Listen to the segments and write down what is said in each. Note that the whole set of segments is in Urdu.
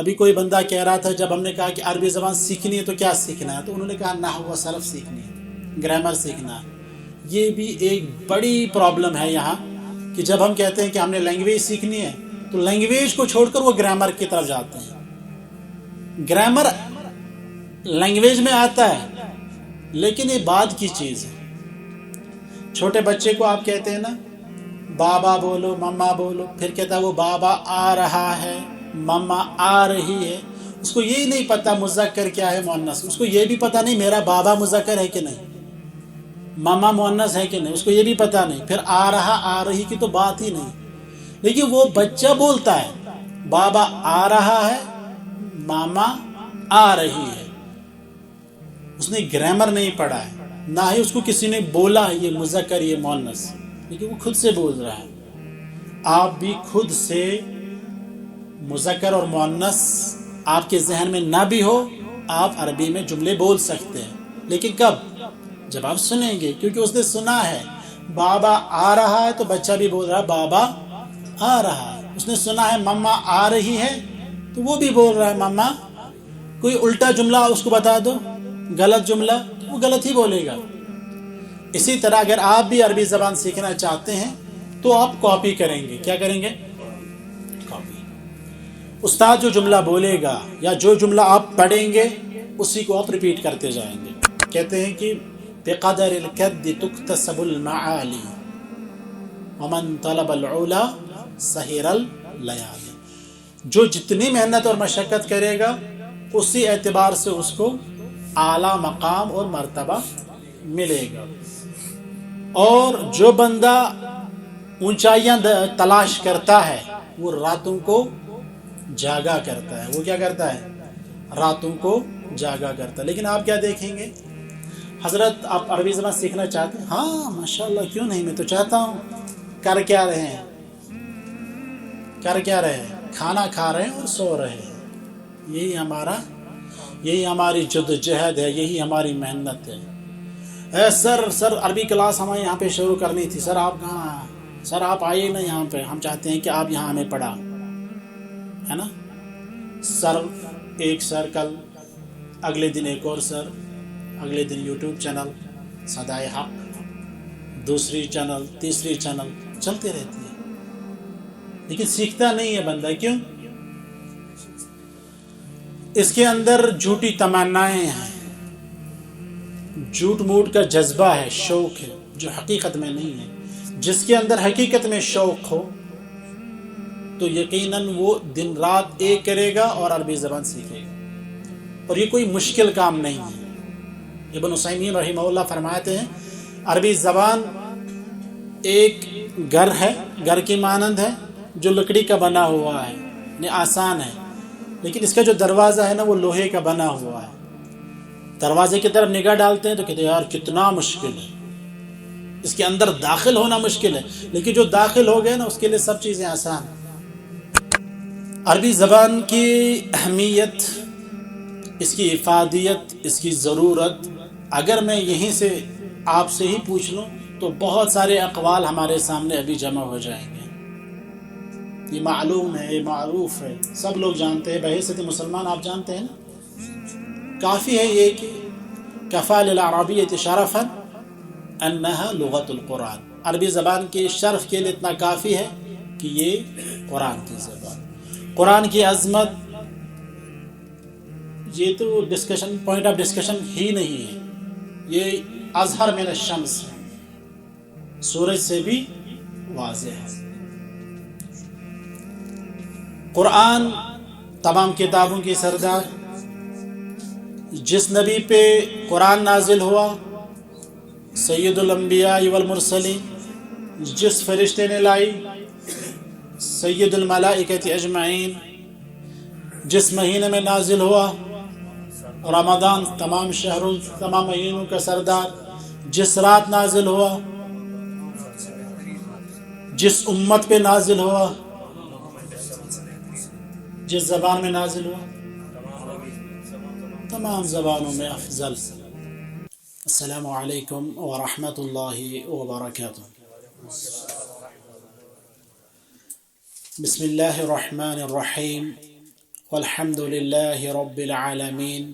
ابھی کوئی بندہ کہہ رہا تھا جب ہم نے کہا کہ عربی زبان سیکھنی ہے تو کیا سیکھنا ہے، تو انہوں نے کہا نحو و صرف سیکھنی ہے، گرامر سیکھنا ہے۔ یہ بھی ایک بڑی پرابلم ہے یہاں کہ جب ہم کہتے ہیں کہ ہم نے لینگویج سیکھنی ہے تو لینگویج کو چھوڑ کر وہ گرامر کی طرف جاتے ہیں۔ گرامر لینگویج میں آتا ہے لیکن یہ بعد کی چیز ہے۔ چھوٹے بچے کو آپ کہتے ہیں نا بابا بولو، مما بولو، پھر کہتا ہے وہ بابا آ رہا ہے، مما آ رہی ہے۔ اس کو یہی نہیں پتہ مذکر کیا ہے مؤنث، اس کو یہ بھی پتہ نہیں میرا بابا مذکر ہے کہ نہیں، ماما مؤنث ہے کہ نہیں، اس کو یہ بھی پتہ نہیں۔ پھر آ رہا آ رہی کی تو بات ہی نہیں، لیکن وہ بچہ بولتا ہے بابا آ رہا ہے، ماما آ رہی ہے۔ اس نے گرامر نہیں پڑھا ہے، نہ ہی اس کو کسی نے بولا ہے یہ مذکر یہ مؤنث، لیکن وہ خود سے بول رہا ہے۔ آپ بھی خود سے مذکر اور مؤنث آپ کے ذہن میں نہ بھی ہو، آپ عربی میں جملے بول سکتے ہیں، لیکن کب؟ جب آپ سنیں گے، کیونکہ اس نے سنا ہے بابا آ رہا ہے تو بچہ بھی بول رہا ہے بابا آ رہا ہے۔ اس نے سنا ہے مما آ رہی ہے تو وہ بھی بول رہا ہے مما۔ کوئی الٹا جملہ اس کو بتا دو، غلط جملہ، وہ غلط ہی بولے گا۔ اسی طرح اگر آپ بھی عربی زبان سیکھنا چاہتے ہیں تو آپ کاپی کریں گے۔ کیا کریں گے؟ کاپی۔ استاد جو جملہ بولے گا یا جو جملہ آپ پڑھیں گے اسی کو آپ ریپیٹ کرتے جائیں گے۔ کہتے ہیں کہ بقدر الکد تکتسب المعالی ومن طلب العلا سہر اللیالی۔ جو جتنی محنت اور مشقت کرے گا اسی اعتبار سے اس کو اعلیٰ مقام اور مرتبہ ملے گا۔ اور جو بندہ اونچائیاں تلاش کرتا ہے وہ راتوں کو جاگا کرتا ہے۔ وہ کیا کرتا ہے؟ راتوں کو جاگا کرتا ہے۔ لیکن آپ کیا دیکھیں گے؟ حضرت آپ عربی زبان سیکھنا چاہتے ہیں؟ ہاں ماشاءاللہ، کیوں نہیں، میں تو چاہتا ہوں۔ کر کیا رہے ہیں؟ کر کیا رہے ہیں؟ کھانا کھا رہے ہیں اور سو رہے ہیں۔ یہی ہماری جدوجہد ہے، یہی ہماری محنت ہے۔ سر عربی کلاس ہمیں یہاں پہ شروع کرنی تھی، سر آپ کہاں؟ سر آپ آئیے نا یہاں پہ، ہم چاہتے ہیں کہ آپ یہاں ہمیں پڑھا، ہے نا؟ سر ایک سر، کل اگلے دن ایک اور سر، اگلے دن یوٹیوب چینل صدائے حق، دوسری چینل، تیسری چینل چلتے رہتی ہے، لیکن سیکھتا نہیں ہے بندہ۔ کیوں؟ اس کے اندر جھوٹی تمنائیں ہیں، جھوٹ موٹ کا جذبہ ہے، شوق ہے جو حقیقت میں نہیں ہے۔ جس کے اندر حقیقت میں شوق ہو تو یقیناً وہ دن رات ایک کرے گا اور عربی زبان سیکھے گا، اور یہ کوئی مشکل کام نہیں ہے۔ ابن عثیمین رحمہ اللہ فرماتے ہیں عربی زبان ایک گھر ہے، گھر کی مانند ہے جو لکڑی کا بنا ہوا ہے، یعنی آسان ہے، لیکن اس کا جو دروازہ ہے نا وہ لوہے کا بنا ہوا ہے۔ دروازے کی طرف نگاہ ڈالتے ہیں تو کہتے ہیں یار کتنا مشکل ہے، اس کے اندر داخل ہونا مشکل ہے، لیکن جو داخل ہو گئے نا اس کے لیے سب چیزیں آسان ہیں۔ عربی زبان کی اہمیت، اس کی افادیت، اس کی ضرورت اگر میں یہیں سے آپ سے ہی پوچھ لوں تو بہت سارے اقوال ہمارے سامنے ابھی جمع ہو جائیں گے۔ یہ معلوم ہے، یہ معروف ہے، سب لوگ جانتے ہیں، بحیثیت مسلمان آپ جانتے ہیں نا۔ کافی ہے یہ کہ کفا للعربیۃ شرفا انہا لغت القرآن، عربی زبان کے شرف کے لیے اتنا کافی ہے کہ یہ قرآن کی زبان، قرآن کی عظمت، یہ تو ڈسکشن، پوائنٹ آف ڈسکشن ہی نہیں ہے، یہ اظہر من الشمس ہے، سورج سے بھی واضح ہے۔ قرآن تمام کتابوں کی سردار، جس نبی پہ قرآن نازل ہوا سید الانبیاء والمرسلین، جس فرشتے نے لائی سید الملائکۃ اجمعین، جس مہینے میں نازل ہوا رمضان، تمام شہروں، تمام مہینوں کا سردار، جس رات نازل ہوا، جس امت پہ نازل ہوا، جس زبان میں نازل ہوا، تمام زبانوں میں افضل۔ السلام علیکم ورحمۃ اللہ وبرکاتہ۔ بسم اللہ الرحمن الرحیم، والحمد لله رب العالمين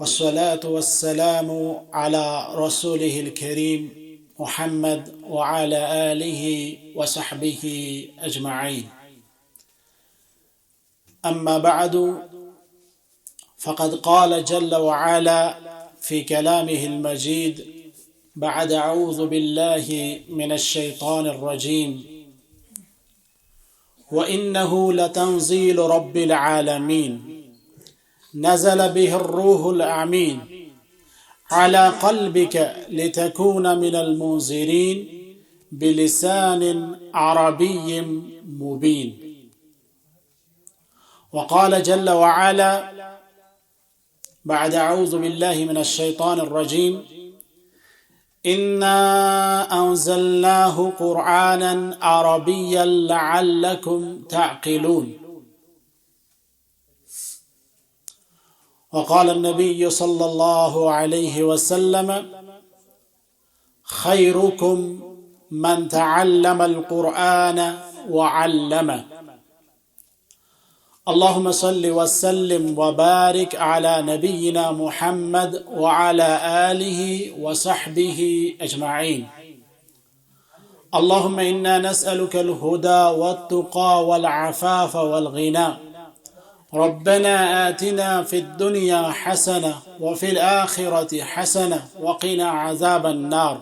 والصلاة والسلام على رسوله الكريم محمد وعلى آله وصحبه أجمعين. أما بعد، فقد قال جل وعلا في كلامه المجيد بعد أعوذ بالله من الشيطان الرجيم: وإنه لتنزيل رب العالمين نزل به الروح الأمين على قلبك لتكون من المنذرين بلسان عربي مبين. وقال جل وعلا بعد أعوذ بالله من الشيطان الرجيم: إنا أنزلناه قرآنا عربيا لعلكم تعقلون. وقال النبي صلى الله عليه وسلم: خيركم من تعلم القرآن وعلمه. اللهم صل وسلم وبارك على نبينا محمد وعلى آله وصحبه أجمعين. اللهم إنا نسألك الهدى والتقى والعفاف والغنى. ربنا آتنا في الدنيا حسنة وفي الآخرة حسنة وقنا عذاب النار.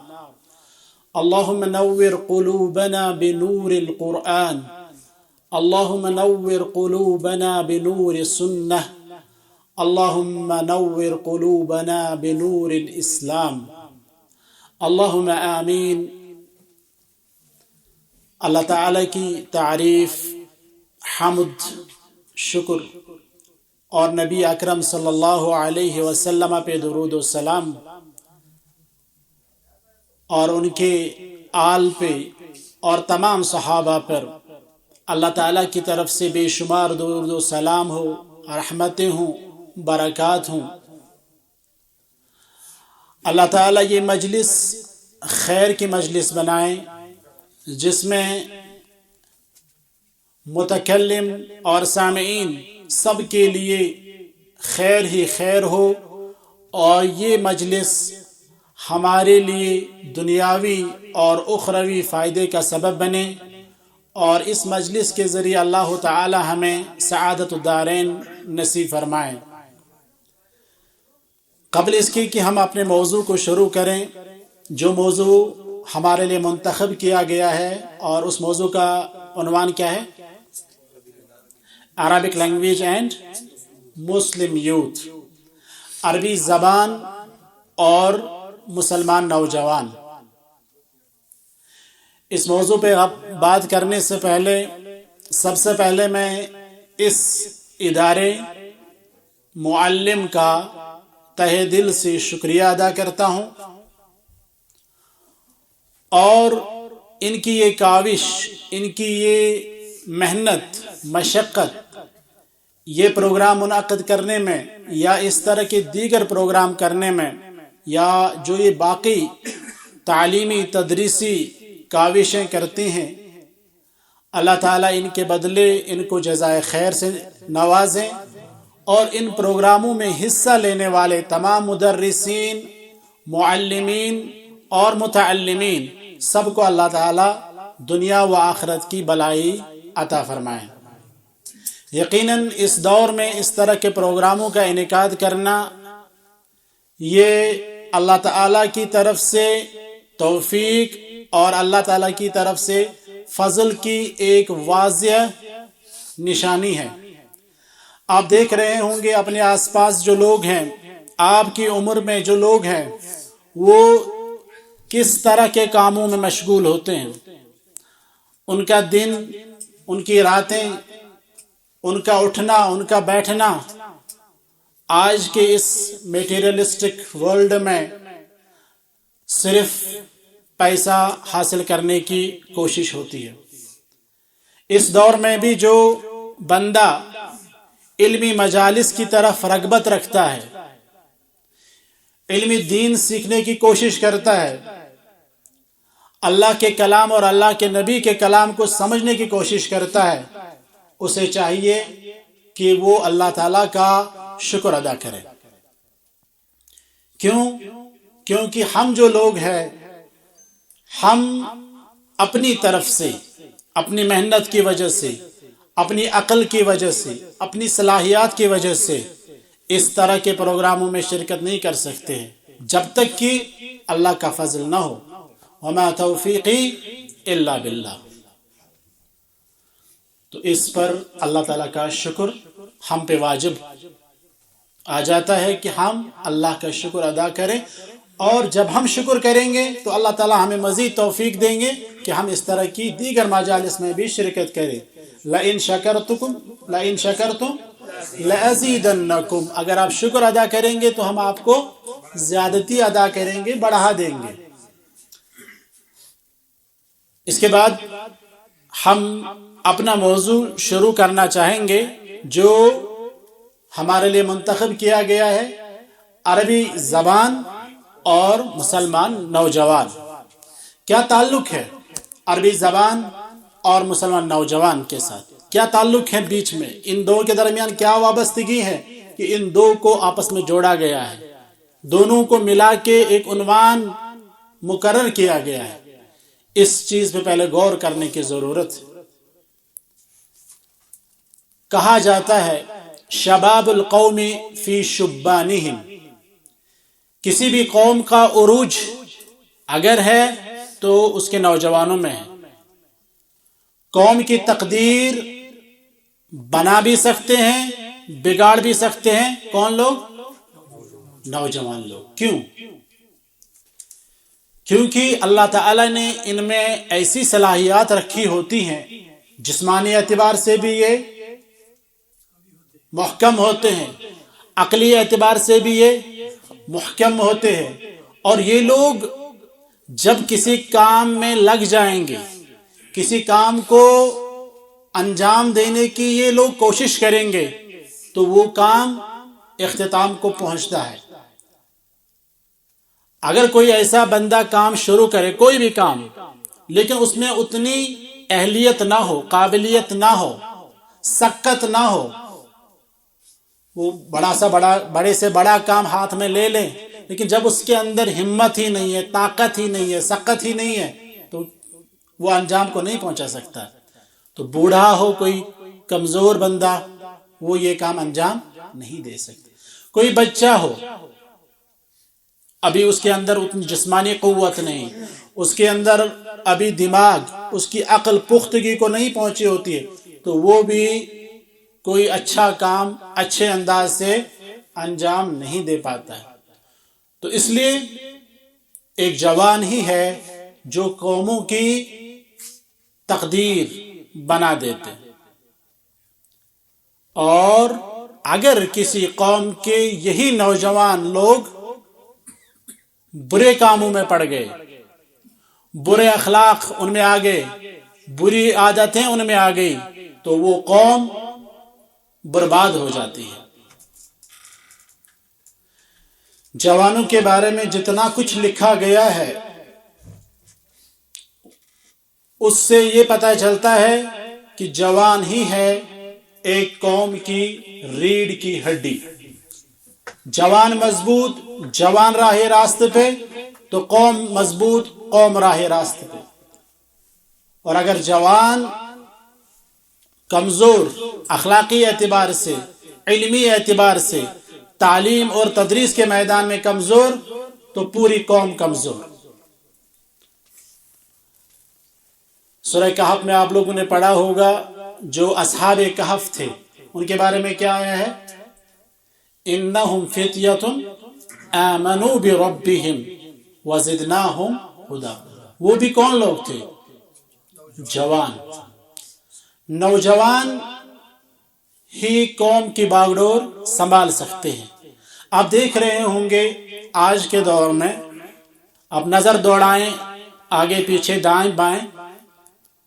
اللهم نور قلوبنا بنور القرآن. اللهم نور قلوبنا بنور السنة. اللهم نور قلوبنا بنور الإسلام. اللهم آمين. اللہ تعالیٰ کی تعریف، حمد، شکر اور نبی اکرم صلی اللہ علیہ وسلم پہ درود و سلام اور ان کے آل پہ اور تمام صحابہ پر اللہ تعالیٰ کی طرف سے بے شمار درود و سلام ہو، رحمتیں ہوں، برکات ہوں۔ اللہ تعالیٰ یہ مجلس خیر کی مجلس بنائیں، جس میں متکلم اور سامعین سب کے لیے خیر ہی خیر ہو، اور یہ مجلس ہمارے لیے دنیاوی اور اخروی فائدے کا سبب بنے، اور اس مجلس کے ذریعے اللہ تعالی ہمیں سعادت الدارین نصیب فرمائیں۔ قبل اس کی کہ ہم اپنے موضوع کو شروع کریں، جو موضوع ہمارے لیے منتخب کیا گیا ہے، اور اس موضوع کا عنوان کیا ہے؟ Arabic language and Muslim youth, عربی زبان اور مسلمان نوجوان۔ اس موضوع پہ بات کرنے سے پہلے سب سے پہلے میں اس ادارے معلم کا تہہ دل سے شکریہ ادا کرتا ہوں، اور ان کی یہ کاوش، ان کی یہ محنت، مشقت، یہ پروگرام منعقد کرنے میں یا اس طرح کے دیگر پروگرام کرنے میں، یا جو یہ باقی تعلیمی تدریسی کاوشیں کرتے ہیں، اللہ تعالیٰ ان کے بدلے ان کو جزائے خیر سے نوازیں، اور ان پروگراموں میں حصہ لینے والے تمام مدرسین، معلمین اور متعلمین سب کو اللہ تعالیٰ دنیا و آخرت کی بلائی عطا فرمائیں۔ یقیناً اس دور میں اس طرح کے پروگراموں کا انعقاد کرنا، یہ اللہ تعالیٰ کی طرف سے توفیق اور اللہ تعالیٰ کی طرف سے فضل کی ایک واضح نشانی ہے۔ آپ دیکھ رہے ہوں گے اپنے آس پاس جو لوگ ہیں، آپ کی عمر میں جو لوگ ہیں، وہ کس طرح کے کاموں میں مشغول ہوتے ہیں۔ ان کا دن، ان کی راتیں، ان کا اٹھنا، ان کا بیٹھنا آج کے اس میٹیریلسٹک ورلڈ میں صرف پیسہ حاصل کرنے کی کوشش ہوتی ہے۔ اس دور میں بھی جو بندہ علمی مجالس کی طرف رغبت رکھتا ہے، علمی دین سیکھنے کی کوشش کرتا ہے، اللہ کے کلام اور اللہ کے نبی کے کلام کو سمجھنے کی کوشش کرتا ہے، اسے چاہیے کہ وہ اللہ تعالیٰ کا شکر ادا کرے. کیونکہ ہم جو لوگ ہیں ہم اپنی طرف سے اپنی محنت کی وجہ سے اپنی عقل کی وجہ سے اپنی صلاحیات کی وجہ سے اس طرح کے پروگراموں میں شرکت نہیں کر سکتے ہیں جب تک کہ اللہ کا فضل نہ ہو. وما توفیقی الا باللہ. تو اس پر اللہ تعالیٰ کا شکر ہم پہ واجب آ جاتا ہے کہ ہم اللہ کا شکر ادا کریں، اور جب ہم شکر کریں گے تو اللہ تعالیٰ ہمیں مزید توفیق دیں گے کہ ہم اس طرح کی دیگر مجالس میں بھی شرکت کریں. لئن شکرتم لأزیدنکم. اگر آپ شکر ادا کریں گے تو ہم آپ کو زیادتی ادا کریں گے، بڑھا دیں گے. اس کے بعد ہم اپنا موضوع شروع کرنا چاہیں گے جو ہمارے لیے منتخب کیا گیا ہے، عربی زبان اور مسلمان نوجوان. کیا تعلق ہے عربی زبان اور مسلمان نوجوان کے ساتھ؟ کیا تعلق ہے بیچ میں؟ ان دو کے درمیان کیا وابستگی ہے کہ ان دو کو آپس میں جوڑا گیا ہے، دونوں کو ملا کے ایک عنوان مقرر کیا گیا ہے؟ اس چیز پہ پہلے غور کرنے کی ضرورت ہے. کہا جاتا ہے شباب القوم فی شبانہم. کسی بھی قوم کا عروج اگر ہے تو اس کے نوجوانوں میں ہے. قوم کی تقدیر بنا بھی سکتے ہیں، بگاڑ بھی سکتے ہیں. کون لوگ؟ نوجوان لوگ. کیونکہ اللہ تعالیٰ نے ان میں ایسی صلاحیات رکھی ہوتی ہیں، جسمانی اعتبار سے بھی یہ محکم ہوتے ہیں، عقلی اعتبار سے بھی یہ محکم ہوتے ہیں. اور یہ لوگ جب کسی کام میں لگ جائیں گے، کسی کام کو انجام دینے کی یہ لوگ کوشش کریں گے تو وہ کام اختتام کو پہنچتا ہے. اگر کوئی ایسا بندہ کام شروع کرے، کوئی بھی کام، لیکن اس میں اتنی اہلیت نہ ہو، قابلیت نہ ہو، سکت نہ ہو، وہ بڑے سے بڑا کام ہاتھ میں لے لیں، لیکن جب اس کے اندر ہمت ہی نہیں ہے، طاقت ہی نہیں ہے، سکت ہی نہیں ہے تو وہ انجام کو نہیں پہنچا سکتا. تو بوڑھا ہو، کوئی کمزور بندہ، وہ یہ کام انجام نہیں دے سکتا. کوئی بچہ ہو، ابھی اس کے اندر اتنی جسمانی قوت نہیں، اس کے اندر ابھی دماغ، اس کی عقل پختگی کو نہیں پہنچی ہوتی ہے، تو وہ بھی کوئی اچھا کام اچھے انداز سے انجام نہیں دے پاتا ہے. تو اس لیے ایک جوان ہی ہے جو قوموں کی تقدیر بنا دیتے. اور اگر کسی قوم کے یہی نوجوان لوگ برے کاموں میں پڑ گئے، برے اخلاق ان میں آ گئے، بری عادتیں ان میں آ گئی، تو وہ قوم برباد ہو جاتی ہے. جوانوں کے بارے میں جتنا کچھ لکھا گیا ہے اس سے یہ پتہ چلتا ہے کہ جوان ہی ہے ایک قوم کی ریڑھ کی ہڈی. جوان مضبوط، جوان راہ راست پہ تو قوم مضبوط، قوم راہ راست پہ. اور اگر جوان کمزور، اخلاقی اعتبار سے، علمی اعتبار سے، تعلیم اور تدریس کے میدان میں کمزور، تو پوری قوم کمزور. سورہ کہف میں آپ لوگوں نے پڑھا ہوگا جو اصحاب کہف تھے، ان کے بارے میں کیا آیا ہے؟ انہم فتیۃ آمنوا بربہم وزدناہم ہدی. وہ بھی کون لوگ تھے؟ جوان. نوجوان ہی قوم کی باغ ڈور سنبھال سکتے ہیں. آپ دیکھ رہے ہوں گے آج کے دور میں، آپ نظر دوڑائیں آگے پیچھے دائیں بائیں،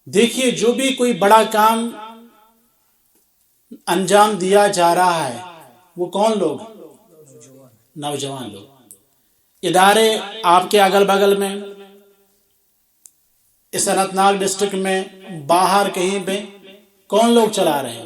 دیکھیے جو بھی کوئی بڑا کام انجام دیا جا رہا ہے وہ کون لوگ؟ نوجوان لوگ. ادارے آپ کے اگل بغل میں، اس اننت ناگ ڈسٹرکٹ میں، باہر کہیں پہ کون لوگ چلا رہے ہیں؟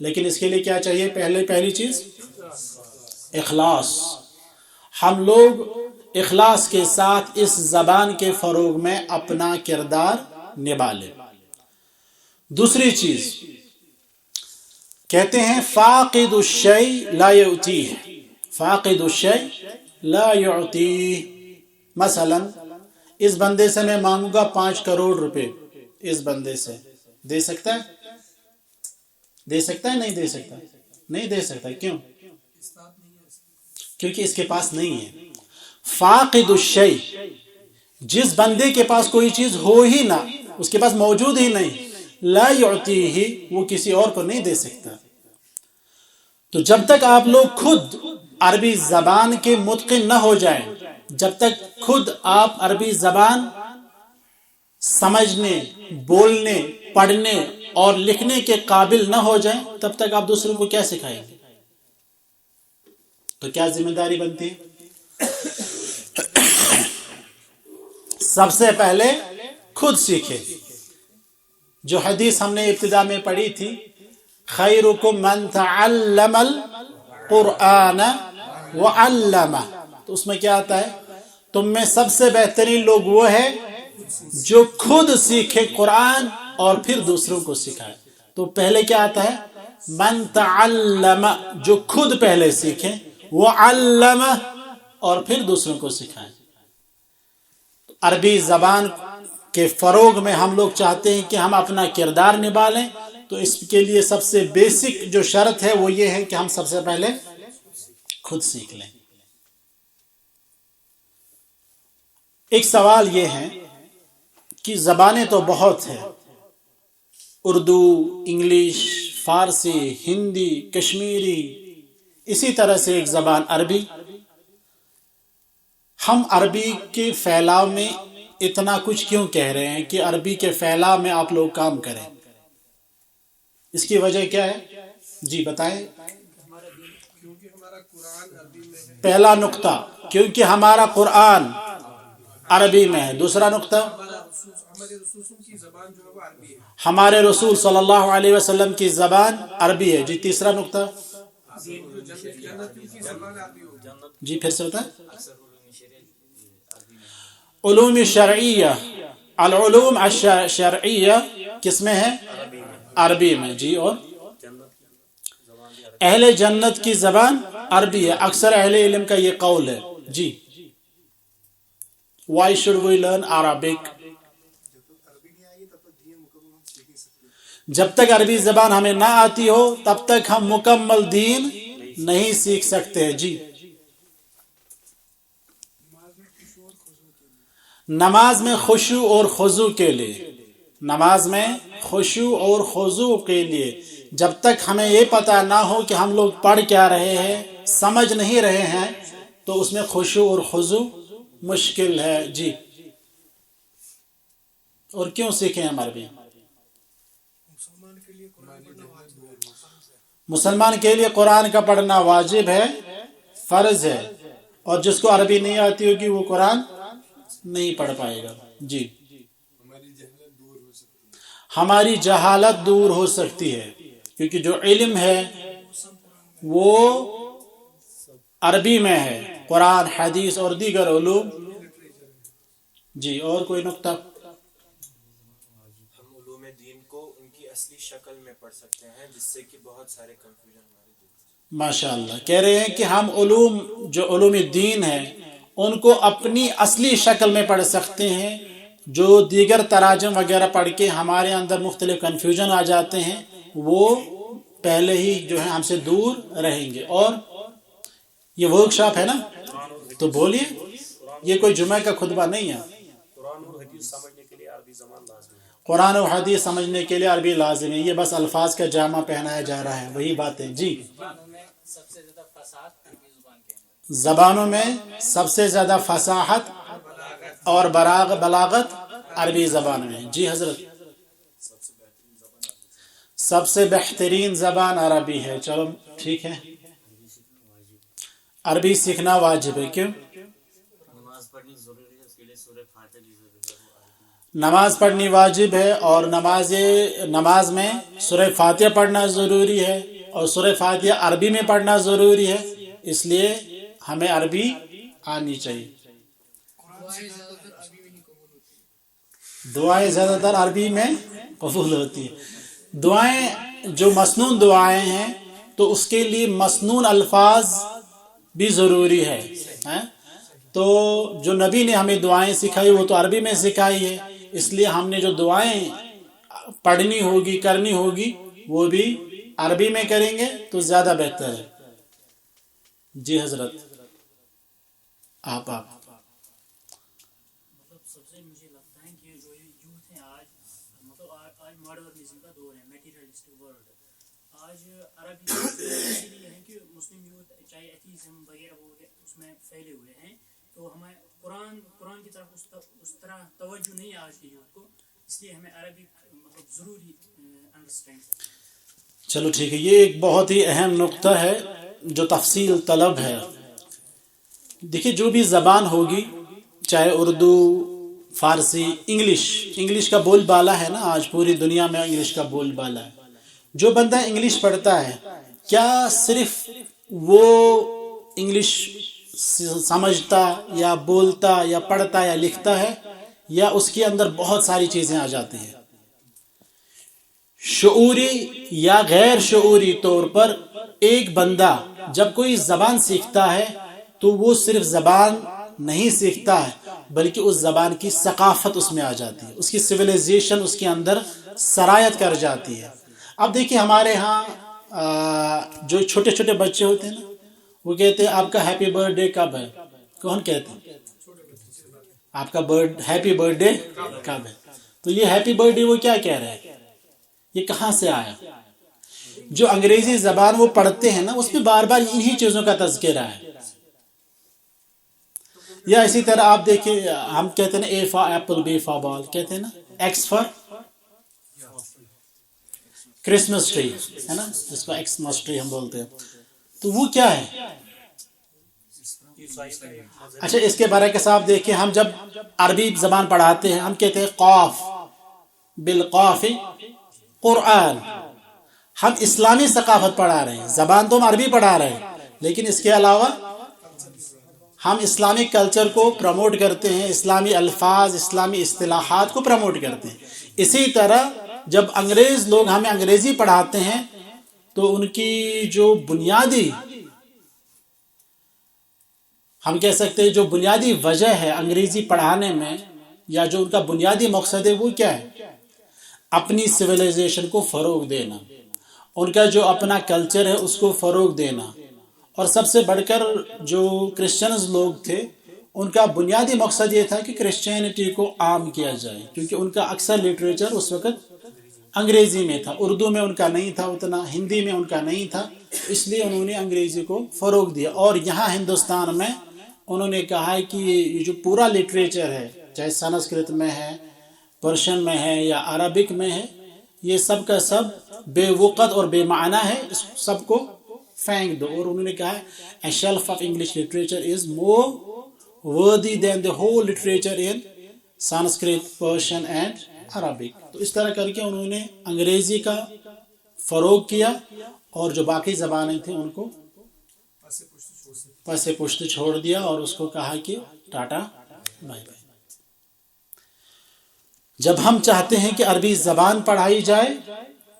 لیکن اس کے لیے کیا چاہیے؟ پہلی چیز اخلاص. ہم لوگ اخلاص کے ساتھ اس زبان کے فروغ میں اپنا کردار نبھا لیں. دوسری چیز کہتے ہیں فاقد الشیء لا یعطیہ. فاقد الشیء لا یعطیہ. مثلا اس بندے سے میں مانگوں گا 5 کروڑ روپے، اس بندے سے دے سکتا ہے؟ دے سکتا ہے؟ نہیں دے سکتا. نہیں دے سکتا. کیوں؟ کیونکہ اس کے پاس نہیں ہے. فاقد الشیء، جس بندے کے پاس کوئی چیز ہو ہی نہ، اس کے پاس موجود ہی نہیں، لا یعطیہ، وہ کسی اور کو نہیں دے سکتا. تو جب تک آپ لوگ خود عربی زبان کے متقن نہ ہو جائیں، جب تک خود آپ عربی زبان سمجھنے، بولنے، پڑھنے اور لکھنے کے قابل نہ ہو جائیں، تب تک آپ دوسروں کو کیا سکھائیں گے؟ تو کیا ذمہ داری بنتی ہے؟ سب سے پہلے خود سیکھے. جو حدیث ہم نے ابتدا میں پڑھی تھی، خیرکم من تعلم القرآن وعلمہ، تو اس میں کیا آتا ہے؟ تم میں سب سے بہترین لوگ وہ ہے جو خود سیکھے قرآن اور پھر دوسروں کو سکھائے. تو پہلے کیا آتا ہے؟ من تعلم، جو خود پہلے سیکھے، وعلمہ، اور پھر دوسروں کو سکھائے. عربی زبان کے فروغ میں ہم لوگ چاہتے ہیں کہ ہم اپنا کردار نبھا لیں، تو اس کے لیے سب سے بیسک جو شرط ہے وہ یہ ہے کہ ہم سب سے پہلے خود سیکھ لیں. ایک سوال یہ ہے کہ زبانیں تو بہت ہیں، اردو، انگلش، فارسی، ہندی، کشمیری، اسی طرح سے ایک زبان عربی. ہم عربی کے پھیلاؤ میں اتنا کچھ کیوں کہہ رہے ہیں کہ عربی کے پھیلاؤ میں آپ لوگ کام کریں؟ اس کی وجہ کیا ہے؟ جی بتائیں. پہلا نقطہ، کیونکہ ہمارا قرآن عربی میں ہے. دوسرا نقطہ، ہمارے رسول صلی اللہ علیہ وسلم کی زبان عربی ہے. جی تیسرا نقطہ. جی پھر سے بتائیں. علوم شرعیہ، العلوم الشرعیہ کس میں ہے؟ عربی میں. جی اور اہل جنت کی زبان عربی ہے. اکثر اہل علم کا یہ قول ہے. جی why should we learn Arabic؟ جب تک عربی زبان ہمیں نہ آتی ہو تب تک ہم مکمل دین نہیں سیکھ سکتے. جی نماز میں خشوع اور خضوع کے لیے، نماز میں خشوع اور خضوع کے لیے جب تک ہمیں یہ پتہ نہ ہو کہ ہم لوگ پڑھ کیا رہے ہیں، سمجھ نہیں رہے ہیں، تو اس میں خشوع اور خضوع مشکل ہے. جی اور کیوں سیکھیں ہم عربی؟ مسلمان کے لیے قرآن کا پڑھنا واجب ہے، فرض ہے، اور جس کو عربی نہیں آتی ہوگی وہ قرآن نہیں پڑھ پائے گا. جی ہماری جہالت دور ہو سکتی ہے، کیونکہ جو علم ہے وہ عربی میں ہے، قرآن، حدیث اور دیگر علوم. جی اور کوئی نقطہ؟ ہم علوم دین کو ان کی اصلی شکل میں پڑھ سکتے ہیں، جس سے کہ بہت سارے کنفیوژن ہمارے دور ہو جائیں. ماشاء اللہ. کہہ رہے ہیں کہ ہم علوم، جو علوم دین ہیں، ان کو اپنی اصلی شکل میں پڑھ سکتے ہیں. جو دیگر تراجم وغیرہ پڑھ کے ہمارے اندر مختلف کنفیوژن آ جاتے ہیں، وہ پہلے ہی جو ہے ہم سے دور رہیں گے. اور یہ ورک شاپ ہے نا، تو بولیے، یہ کوئی جمعہ کا خطبہ نہیں ہے. قرآن اور حدیث سمجھنے کے لیے عربی زبان لازمی ہے. قرآن و حدیث سمجھنے کے لیے عربی لازم ہے. یہ بس الفاظ کا جامع پہنایا جا رہا ہے، وہی بات ہے. جی زبانوں میں سب سے زیادہ فصاحت اور بلاغت عربی زبان میں. جی حضرت سب سے بہترین زبان عربی ہے. چلو ٹھیک ہے، عربی سیکھنا واجب ہے. کیوں؟ نماز پڑھنی ضروری ہے، اس کے لیے سورہ فاتحہ کی ضرورت ہے. نماز پڑھنی واجب ہے اور نماز میں سورہ فاتحہ پڑھنا ضروری ہے اور سورہ فاتحہ عربی میں پڑھنا ضروری ہے، اس لیے ہمیں عربی آنی چاہیے۔ دعائیں زیادہ تر عربی میں قبول ہوتی ہیں۔ دعائیں جو مسنون دعائیں ہیں تو اس کے لیے مسنون الفاظ بھی ضروری ہے، تو جو نبی نے ہمیں دعائیں سکھائی وہ تو عربی میں سکھائی ہے، اس لیے ہم نے جو دعائیں پڑھنی ہوگی کرنی ہوگی وہ بھی عربی میں کریں گے تو زیادہ بہتر ہے۔ جی حضرت آپ سب سے مجھے لگتا ہے کہ جو یوتھ ہیں آج آج ماڈرنزم کا دور ہے، میٹیریلسٹک ورلڈ، آج عربی اسی لیے ہے کہ مسلم یوتھ چاہے ایتھیزم وغیرہ اس میں پھیلے ہوئے ہیں، تو ہمیں قرآن کی طرف اس طرح توجہ نہیں ہے آج کے یوتھ کو، اس لیے ہمیں عربی ضروری انڈرسٹینڈ کرنا۔ چلو ٹھیک ہے، یہ ایک بہت ہی اہم نقطہ ہے جو تفصیل طلب ہے۔ دیکھیے جو بھی زبان ہوگی، چاہے اردو، فارسی، انگلش کا بول بالا ہے نا، آج پوری دنیا میں انگلش کا بول بالا ہے۔ جو بندہ انگلش پڑھتا ہے کیا صرف وہ انگلش سمجھتا یا بولتا یا پڑھتا یا لکھتا ہے، یا اس کے اندر بہت ساری چیزیں آ جاتی ہیں؟ شعوری یا غیر شعوری طور پر ایک بندہ جب کوئی زبان سیکھتا ہے تو وہ صرف زبان نہیں سیکھتا ہے بلکہ اس زبان کی ثقافت اس میں آ جاتی ہے، اس کی سویلائزیشن اس کے اندر سرایت کر جاتی ہے۔ اب دیکھیے ہمارے ہاں جو چھوٹے چھوٹے بچے ہوتے ہیں نا، وہ کہتے ہیں آپ کا ہیپی برتھ ڈے کب ہے؟ کون کہتے ہیں آپ کا ہیپی برتھ ڈے کب ہے؟ تو یہ ہیپی برتھ ڈے وہ کیا کہہ رہے ہیں؟ یہ کہاں سے آیا؟ جو انگریزی زبان وہ پڑھتے ہیں نا اس میں بار بار انہی چیزوں کا تذکرہ ہے۔ یا اسی طرح آپ دیکھیں ہم کہتے ہیں نا اے فار ایپل بی فار بال، کہتے ہیں نا ایکس فار کرسمس ٹری، ہے نا، جس کو ایکسمس ٹری ہم بولتے ہیں، تو وہ کیا ہے؟ اچھا اس کے برعکس آپ دیکھیں ہم جب عربی زبان پڑھاتے ہیں ہم کہتے ہیں قاف بالقاف قرآن، ہم اسلامی ثقافت پڑھا رہے ہیں، زبان تو ہم عربی پڑھا رہے ہیں لیکن اس کے علاوہ ہم اسلامک کلچر کو پروموٹ کرتے ہیں، اسلامی الفاظ، اسلامی اصطلاحات کو پروموٹ کرتے ہیں۔ اسی طرح جب انگریز لوگ ہمیں انگریزی پڑھاتے ہیں تو ان کی جو بنیادی ہم کہہ سکتے ہیں جو بنیادی وجہ ہے انگریزی پڑھانے میں، یا جو ان کا بنیادی مقصد ہے وہ کیا ہے؟ اپنی سویلائزیشن کو فروغ دینا، ان کا جو اپنا کلچر ہے اس کو فروغ دینا۔ اور سب سے بڑھ کر جو کرسچنز لوگ تھے ان کا بنیادی مقصد یہ تھا کہ کرسچینٹی کو عام کیا جائے، کیونکہ ان کا اکثر لٹریچر اس وقت انگریزی میں تھا، اردو میں ان کا نہیں تھا اتنا، ہندی میں ان کا نہیں تھا، اس لیے انہوں نے انگریزی کو فروغ دیا۔ اور یہاں ہندوستان میں انہوں نے کہا ہے کہ یہ جو پورا لٹریچر ہے، چاہے سنسکرت میں ہے، پرشین میں ہے یا عربک میں ہے، یہ سب کا سب بے وقت اور بے معنی ہے، اس سب کو پھینک دو۔ اور انہوں نے کہا ہے a shelf of English literature is more worthy than the whole literature in Sanskrit, Persian and Arabic۔ تو اس طرح کر کے انہوں نے انگریزی کا فروغ کیا اور جو باقی زبانیں تھیں ان کو پس پشت چھوڑ دیا اور اس کو کہا کہ ٹاٹا بائے بائے۔ جب ہم چاہتے ہیں کہ عربی زبان پڑھائی جائے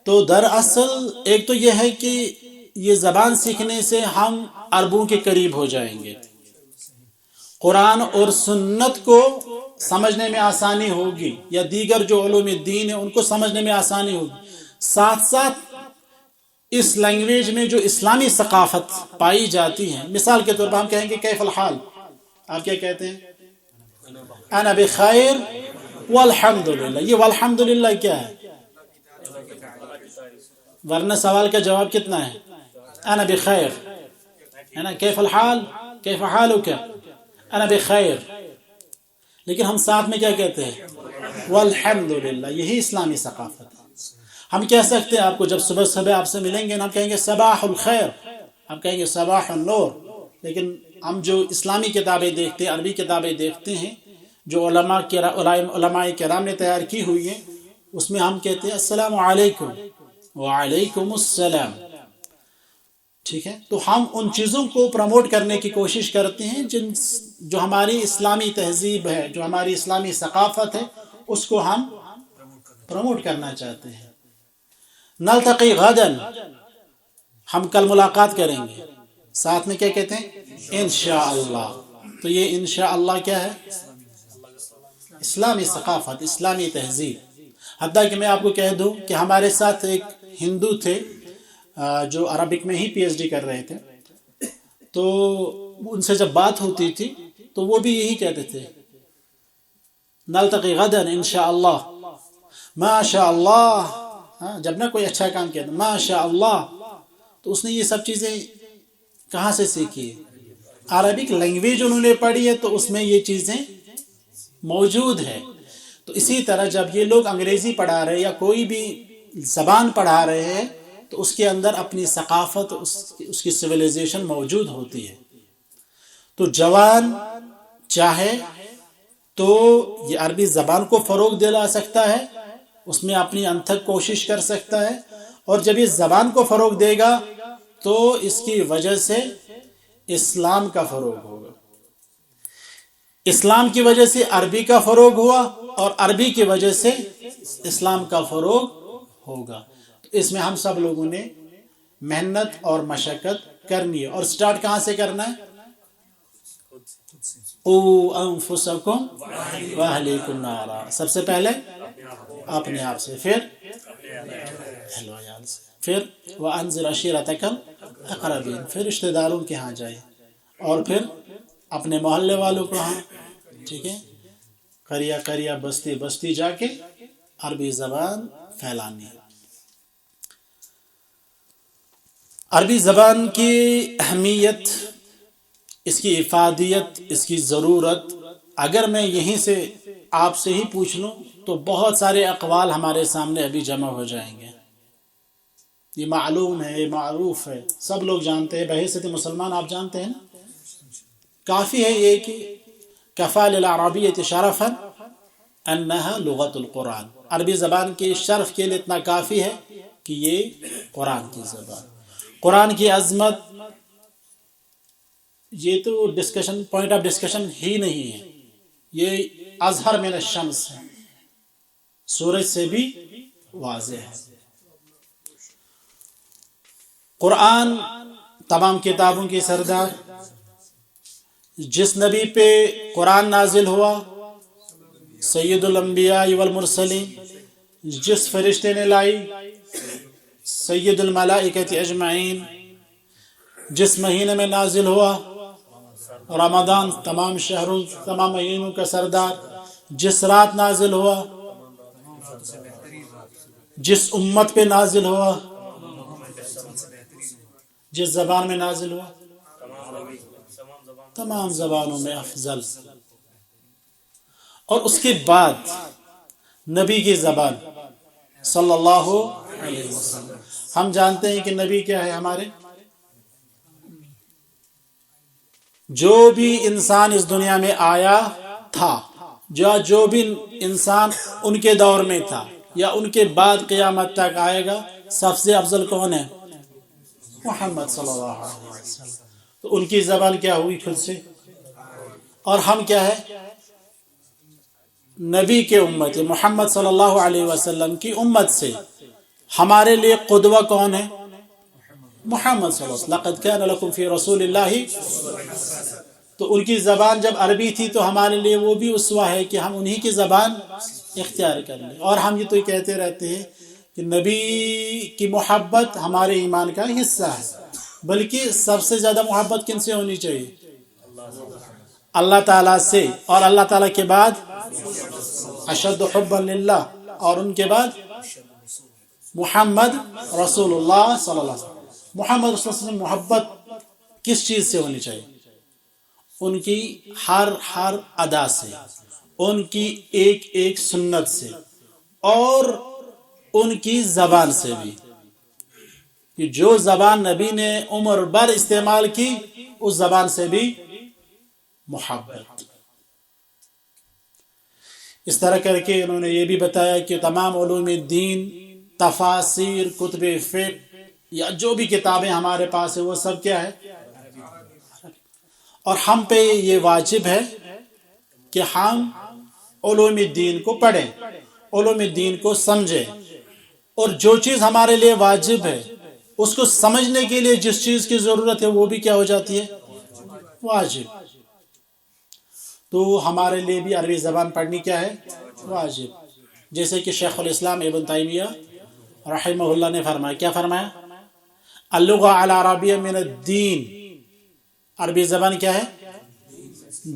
تو دراصل ایک تو یہ ہے کہ یہ زبان سیکھنے سے ہم عربوں کے قریب ہو جائیں گے، قرآن اور سنت کو سمجھنے میں آسانی ہوگی، یا دیگر جو علوم دین ہیں ان کو سمجھنے میں آسانی ہوگی، ساتھ ساتھ اس لینگویج میں جو اسلامی ثقافت پائی جاتی ہے، مثال کے طور پر ہم کہیں گے کیف الحال، آپ کیا کہتے ہیں؟ انا بخیر والحمدللہ۔ یہ والحمدللہ کیا ہے؟ ورنہ سوال کا جواب کتنا ہے؟ انا بخیر، ہے نا، کیف الحال، کیف حالک، انا بخیر، لیکن ہم ساتھ میں کیا کہتے ہیں؟ والحمدللہ۔ یہی اسلامی ثقافت ہے۔ ہم کہہ سکتے ہیں آپ کو جب صبح آپ سے ملیں گے نا، ہم کہیں گے صباح الخیر، ہم کہیں گے صباح النور، لیکن ہم جو اسلامی کتابیں دیکھتے ہیں، عربی کتابیں دیکھتے ہیں، جو علماء کرام نے تیار کی ہوئی ہیں، اس میں ہم کہتے ہیں السلام علیکم، وعلیکم السلام، ٹھیک ہے؟ تو ہم ان چیزوں کو پروموٹ کرنے کی کوشش کرتے ہیں جو ہماری اسلامی تہذیب ہے، جو ہماری اسلامی ثقافت ہے، اس کو ہم پروموٹ کرنا چاہتے ہیں. نلتقی غدا، ہم کل ملاقات کریں گے. ساتھ میں کیا کہتے ہیں؟ انشاءاللہ. تو یہ انشاءاللہ کیا ہے؟ اسلامی ثقافت، اسلامی تہذیب. حتیٰ کہ میں آپ کو کہہ دوں کہ ہمارے ساتھ ایک ہندو تھے جو عربک میں ہی پی ایچ ڈی کر رہے تھے. تو ان سے جب بات ہوتی تھی تو وہ بھی یہی کہتے تھے نلتقی غدا انشاءاللہ، ماشاء اللہ. جب نہ کوئی اچھا کام کیا تو ماشاء اللہ. تو اس نے یہ سب چیزیں کہاں سے سیکھی ہے؟ عربک لینگویج انہوں نے پڑھی ہے، تو اس میں یہ چیزیں موجود ہے. تو اسی طرح جب یہ لوگ انگریزی پڑھا رہے یا کوئی بھی زبان پڑھا رہے ہیں تو اس کے اندر اپنی ثقافت، اس کی سویلائزیشن موجود ہوتی ہے. تو جوان چاہے تو یہ عربی زبان کو فروغ دلا سکتا ہے، اس میں اپنی انتھک کوشش کر سکتا ہے، اور جب اس زبان کو فروغ دے گا تو اس کی وجہ سے اسلام کا فروغ ہوگا. اسلام کی وجہ سے عربی کا فروغ ہوا، اور عربی کی وجہ سے اسلام کا فروغ ہوگا. تو اس میں ہم سب لوگوں نے محنت اور مشقت کرنی ہے. اور سٹارٹ کہاں سے کرنا ہے؟ قُوا أَنفُسَكُمْ وَأَهْلِيكُمْ نَارًا. سب سے پہلے اپنے آپ سے، پھر اہل و عیال سے، پھر وَأَنذِرْ عَشِيرَتَكَ الْأَقْرَبِينَ، پھر رشتہ داروں کے ہاں جائے، اور پھر اپنے محلے والوں کو ہاں، ٹھیک ہے، قریہ قریہ بستی بستی جا کے عربی زبان پھیلانی ہے. عربی زبان کی اہمیت، اس کی افادیت، اس کی ضرورت، اگر میں یہیں سے آپ سے ہی پوچھ لوں تو بہت سارے اقوال ہمارے سامنے ابھی جمع ہو جائیں گے. یہ معلوم ہے، یہ معروف ہے، سب لوگ جانتے ہیں. بحیثیت مسلمان آپ جانتے ہیں نا. کافی ہے یہ کہ کفا للعربیۃ شرفا انہا لغت القرآن. عربی زبان کے شرف کے لیے اتنا کافی ہے کہ یہ قرآن کی زبان. قرآن کی عظمت یہ تو ڈسکشن، پوائنٹ آف ڈسکشن ہی نہیں ہے. یہ اظہر من الشمس ہے، سورج سے بھی واضح ہے. قرآن تمام کتابوں کی سردار. جس نبی پہ قرآن نازل ہوا سید الانبیاء والمرسلین، جس فرشتے نے لائی سید الملائکۃ اجمعین، جس مہینے میں نازل ہوا رمضان، تمام شہروں، تمام مہینوں کا سردار، جس رات نازل ہوا، جس امت پہ نازل ہوا، جس زبان میں نازل ہوا، تمام زبانوں میں افضل. اور اس کے بعد نبی کی زبان صلی اللہ علیہ وسلم. ہم جانتے ہیں کہ نبی کیا ہے ہمارے؟ جو بھی انسان اس دنیا میں آیا تھا، جو بھی انسان ان کے دور میں تھا یا ان کے بعد قیامت تک آئے گا، سب سے افضل کون ہے؟ محمد صلی اللہ علیہ وسلم. تو ان کی زبان کیا ہوئی خود سے، اور ہم کیا ہے؟ نبی کے امت، محمد صلی اللہ علیہ وسلم کی امت سے. ہمارے لیے قدوہ کون ہے؟ محمد صلی اللہ علیہ وسلم. لقد كان لكم في رسول اللہ. تو ان کی زبان جب عربی تھی تو ہمارے لیے وہ بھی اسوہ ہے کہ ہم انہی کی زبان اختیار کر لیں. اور ہم یہ تو کہتے رہتے ہیں کہ نبی کی محبت ہمارے ایمان کا حصہ ہے، بلکہ سب سے زیادہ محبت کن سے ہونی چاہیے؟ اللہ تعالیٰ سے، اور اللہ تعالیٰ کے بعد اشد حبا للہ، اور ان کے بعد محمد رسول اللہ صلی اللہ علیہ وسلم. محمد رسول اللہ صلی اللہ علیہ وسلم محبت کس چیز سے ہونی چاہیے؟ ان کی ہر ادا سے، ان کی ایک ایک سنت سے، اور ان کی زبان سے بھی. کہ جو زبان نبی نے عمر بھر استعمال کی، اس زبان سے بھی محبت. اس طرح کر کے انہوں نے یہ بھی بتایا کہ تمام علوم دین، تفاسیر، کتب فقہ یا جو بھی کتابیں ہمارے پاس ہیں وہ سب کیا ہے؟ اور ہم پہ یہ واجب ہے کہ ہم علوم دین کو پڑھیں، علوم دین کو سمجھیں، اور جو چیز ہمارے لیے واجب ہے اس کو سمجھنے کے لیے جس چیز کی ضرورت ہے وہ بھی کیا ہو جاتی ہے؟ واجب۔ تو ہمارے لیے بھی عربی زبان پڑھنی کیا ہے؟ واجب۔ جیسے کہ شیخ الاسلام ابن تیمیہ رحمہ اللہ نے فرمایا، کیا فرمایا؟ اللغة العربیہ من الدین، عربی زبان کیا ہے؟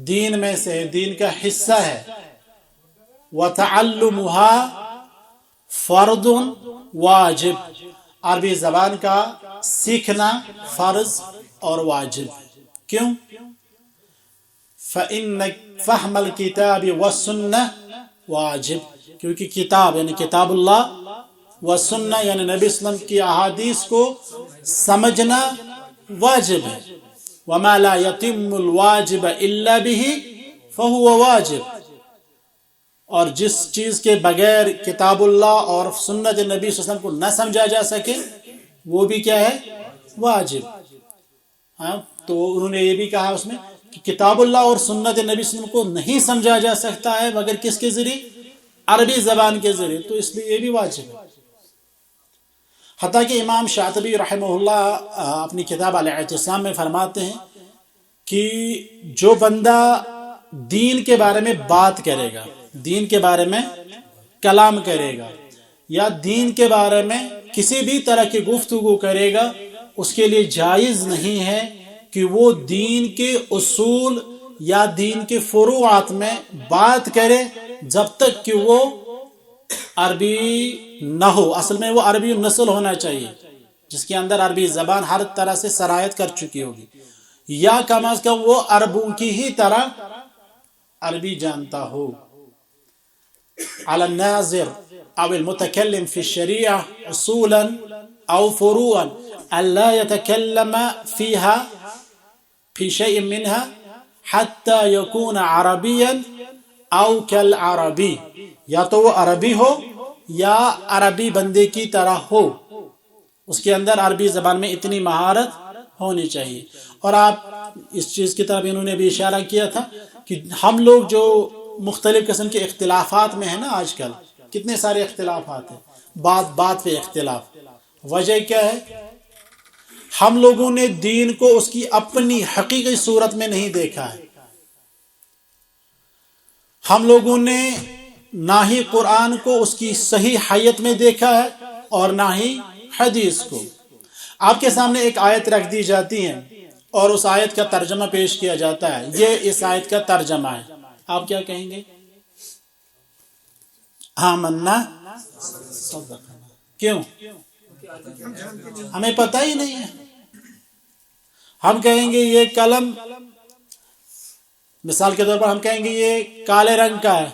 دین میں سے، دین کا حصہ ہے۔ وَتَعَلُّمُهَا فَرْضٌ واجب، عربی زبان کا سیکھنا فرض اور واجب۔ کیوں؟ فَإِنَّ فَهْمَ الْكِتَابِ وَالسُّنَّةِ واجب، کیونکہ کتاب یعنی کتاب اللہ و سنہ یعنی نبی صلی اللہ علیہ وسلم کی احادیث کو سمجھنا واجب ہے۔ وَمَا لَا يَتِمُّ الْوَاجِبَ إِلَّا بِهِ فَهُوَ واجب، اور جس چیز کے بغیر کتاب اللہ اور سنت نبی صلی اللہ علیہ وسلم کو نہ سمجھا جا سکے وہ بھی کیا ہے؟ واجب۔ ہاں، تو انہوں نے یہ بھی کہا اس میں کہ کتاب اللہ اور سنت نبی صلی اللہ علیہ وسلم کو نہیں سمجھا جا سکتا ہے مگر کس کے ذریعے؟ عربی زبان کے ذریعے، تو اس لیے یہ بھی واجب ہے۔ حتیٰ کہ امام شاطبی رحمہ اللہ اپنی کتاب الاعتصام میں فرماتے ہیں کہ جو بندہ دین کے بارے میں بات کرے گا، دین کے بارے میں کلام کرے گا یا دین کے بارے میں کسی بھی طرح کی گفتگو کرے گا، اس کے لیے جائز نہیں ہے کہ وہ دین کے اصول یا دین کے فروعات میں بات کرے جب تک کہ وہ عربی نہ ہو۔ اصل میں وہ عربی نسل ہونا چاہیے جس کے اندر عربی زبان ہر طرح سے سرایت کر چکی ہوگی، یا کم از کم وہ عربوں کی ہی طرح عربی جانتا ہو۔ على الناظر او المتكلم في الشريعة اصولا او فروعا الا يتكلم فيها في شيء منها حتى يكون عربيا او كالعربي، یا تو وہ عربی ہو یا عربی بندے کی طرح ہو، اس کے اندر عربی زبان میں اتنی مہارت ہونی چاہیے۔ اور آپ اس چیز کی طرف انہوں نے بھی اشارہ کیا تھا کہ ہم لوگ جو مختلف قسم کے اختلافات میں ہیں نا، آج کل کتنے سارے اختلافات ہیں، بات پہ اختلاف، وجہ کیا ہے؟ ہم لوگوں نے دین کو اس کی اپنی حقیقی صورت میں نہیں دیکھا ہے۔ ہم لوگوں نے نہ ہی قرآن کو اس کی صحیح حیت میں دیکھا ہے اور نہ ہی حدیث کو۔ آپ کے سامنے ایک آیت رکھ دی جاتی ہے اور اس آیت کا ترجمہ پیش کیا جاتا ہے، یہ اس آیت کا ترجمہ ہے، آپ کیا کہیں گے؟ آمنا صدقنا۔ کیوں؟ ہمیں پتہ ہی نہیں ہے۔ ہم کہیں گے یہ قلم، مثال کے طور پر ہم کہیں گے یہ کالے رنگ کا ہے،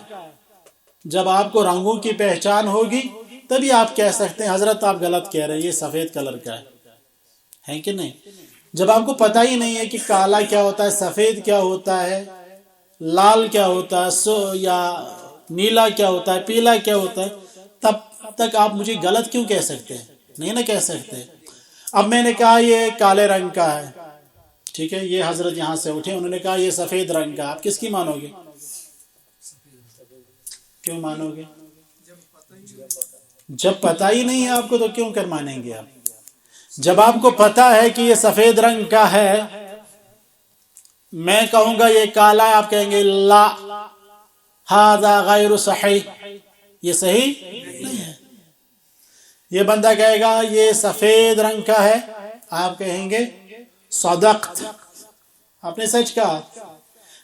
جب آپ کو رنگوں کی پہچان ہوگی تبھی آپ کہہ سکتے ہیں حضرت آپ غلط کہہ رہے ہیں، یہ سفید کلر کا ہے کہ نہیں؟ جب آپ کو پتہ ہی نہیں ہے کہ کالا کیا ہوتا ہے، سفید کیا ہوتا ہے، لال کیا ہوتا ہے، یا نیلا کیا ہوتا ہے، پیلا کیا ہوتا ہے، تب تک آپ مجھے غلط کیوں کہہ سکتے ہیں؟ نہیں نہ کہہ سکتے۔ اب میں نے کہا یہ کالے رنگ کا ہے، ٹھیک ہے، یہ حضرت یہاں سے اٹھے، انہوں نے کہا یہ سفید رنگ کا، آپ کس کی مانو گے؟ کیوں مانو گے؟ جب پتہ ہی نہیں ہے آپ کو تو کیوں کر مانیں گے آپ؟ جب آپ کو پتہ ہے کہ یہ سفید رنگ کا ہے، میں کہوں گا یہ کالا ہے، آپ کہیں گے لا ھذا غیر صحیح، یہ صحیح نہیں ہے۔ یہ بندہ کہے گا یہ سفید رنگ کا ہے، آپ کہیں گے صدقت، آپ نے سچ کہا۔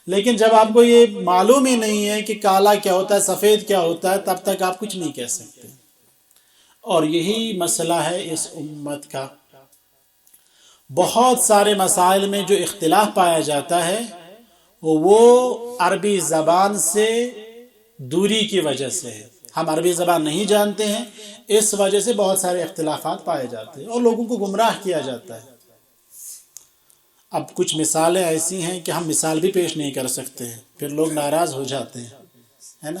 لیکن جب آپ کو یہ معلوم ہی نہیں ہے کہ کالا کیا ہوتا ہے، سفید کیا ہوتا ہے، تب تک آپ کچھ نہیں کہہ سکتے۔ اور یہی مسئلہ ہے اس امت کا۔ بہت سارے مسائل میں جو اختلاف پایا جاتا ہے وہ عربی زبان سے دوری کی وجہ سے ہے۔ ہم عربی زبان نہیں جانتے ہیں، اس وجہ سے بہت سارے اختلافات پائے جاتے ہیں اور لوگوں کو گمراہ کیا جاتا ہے۔ اب کچھ مثالیں ایسی ہیں کہ ہم مثال بھی پیش نہیں کر سکتے ہیں، پھر لوگ ناراض ہو جاتے ہیں، ہے نا؟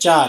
4।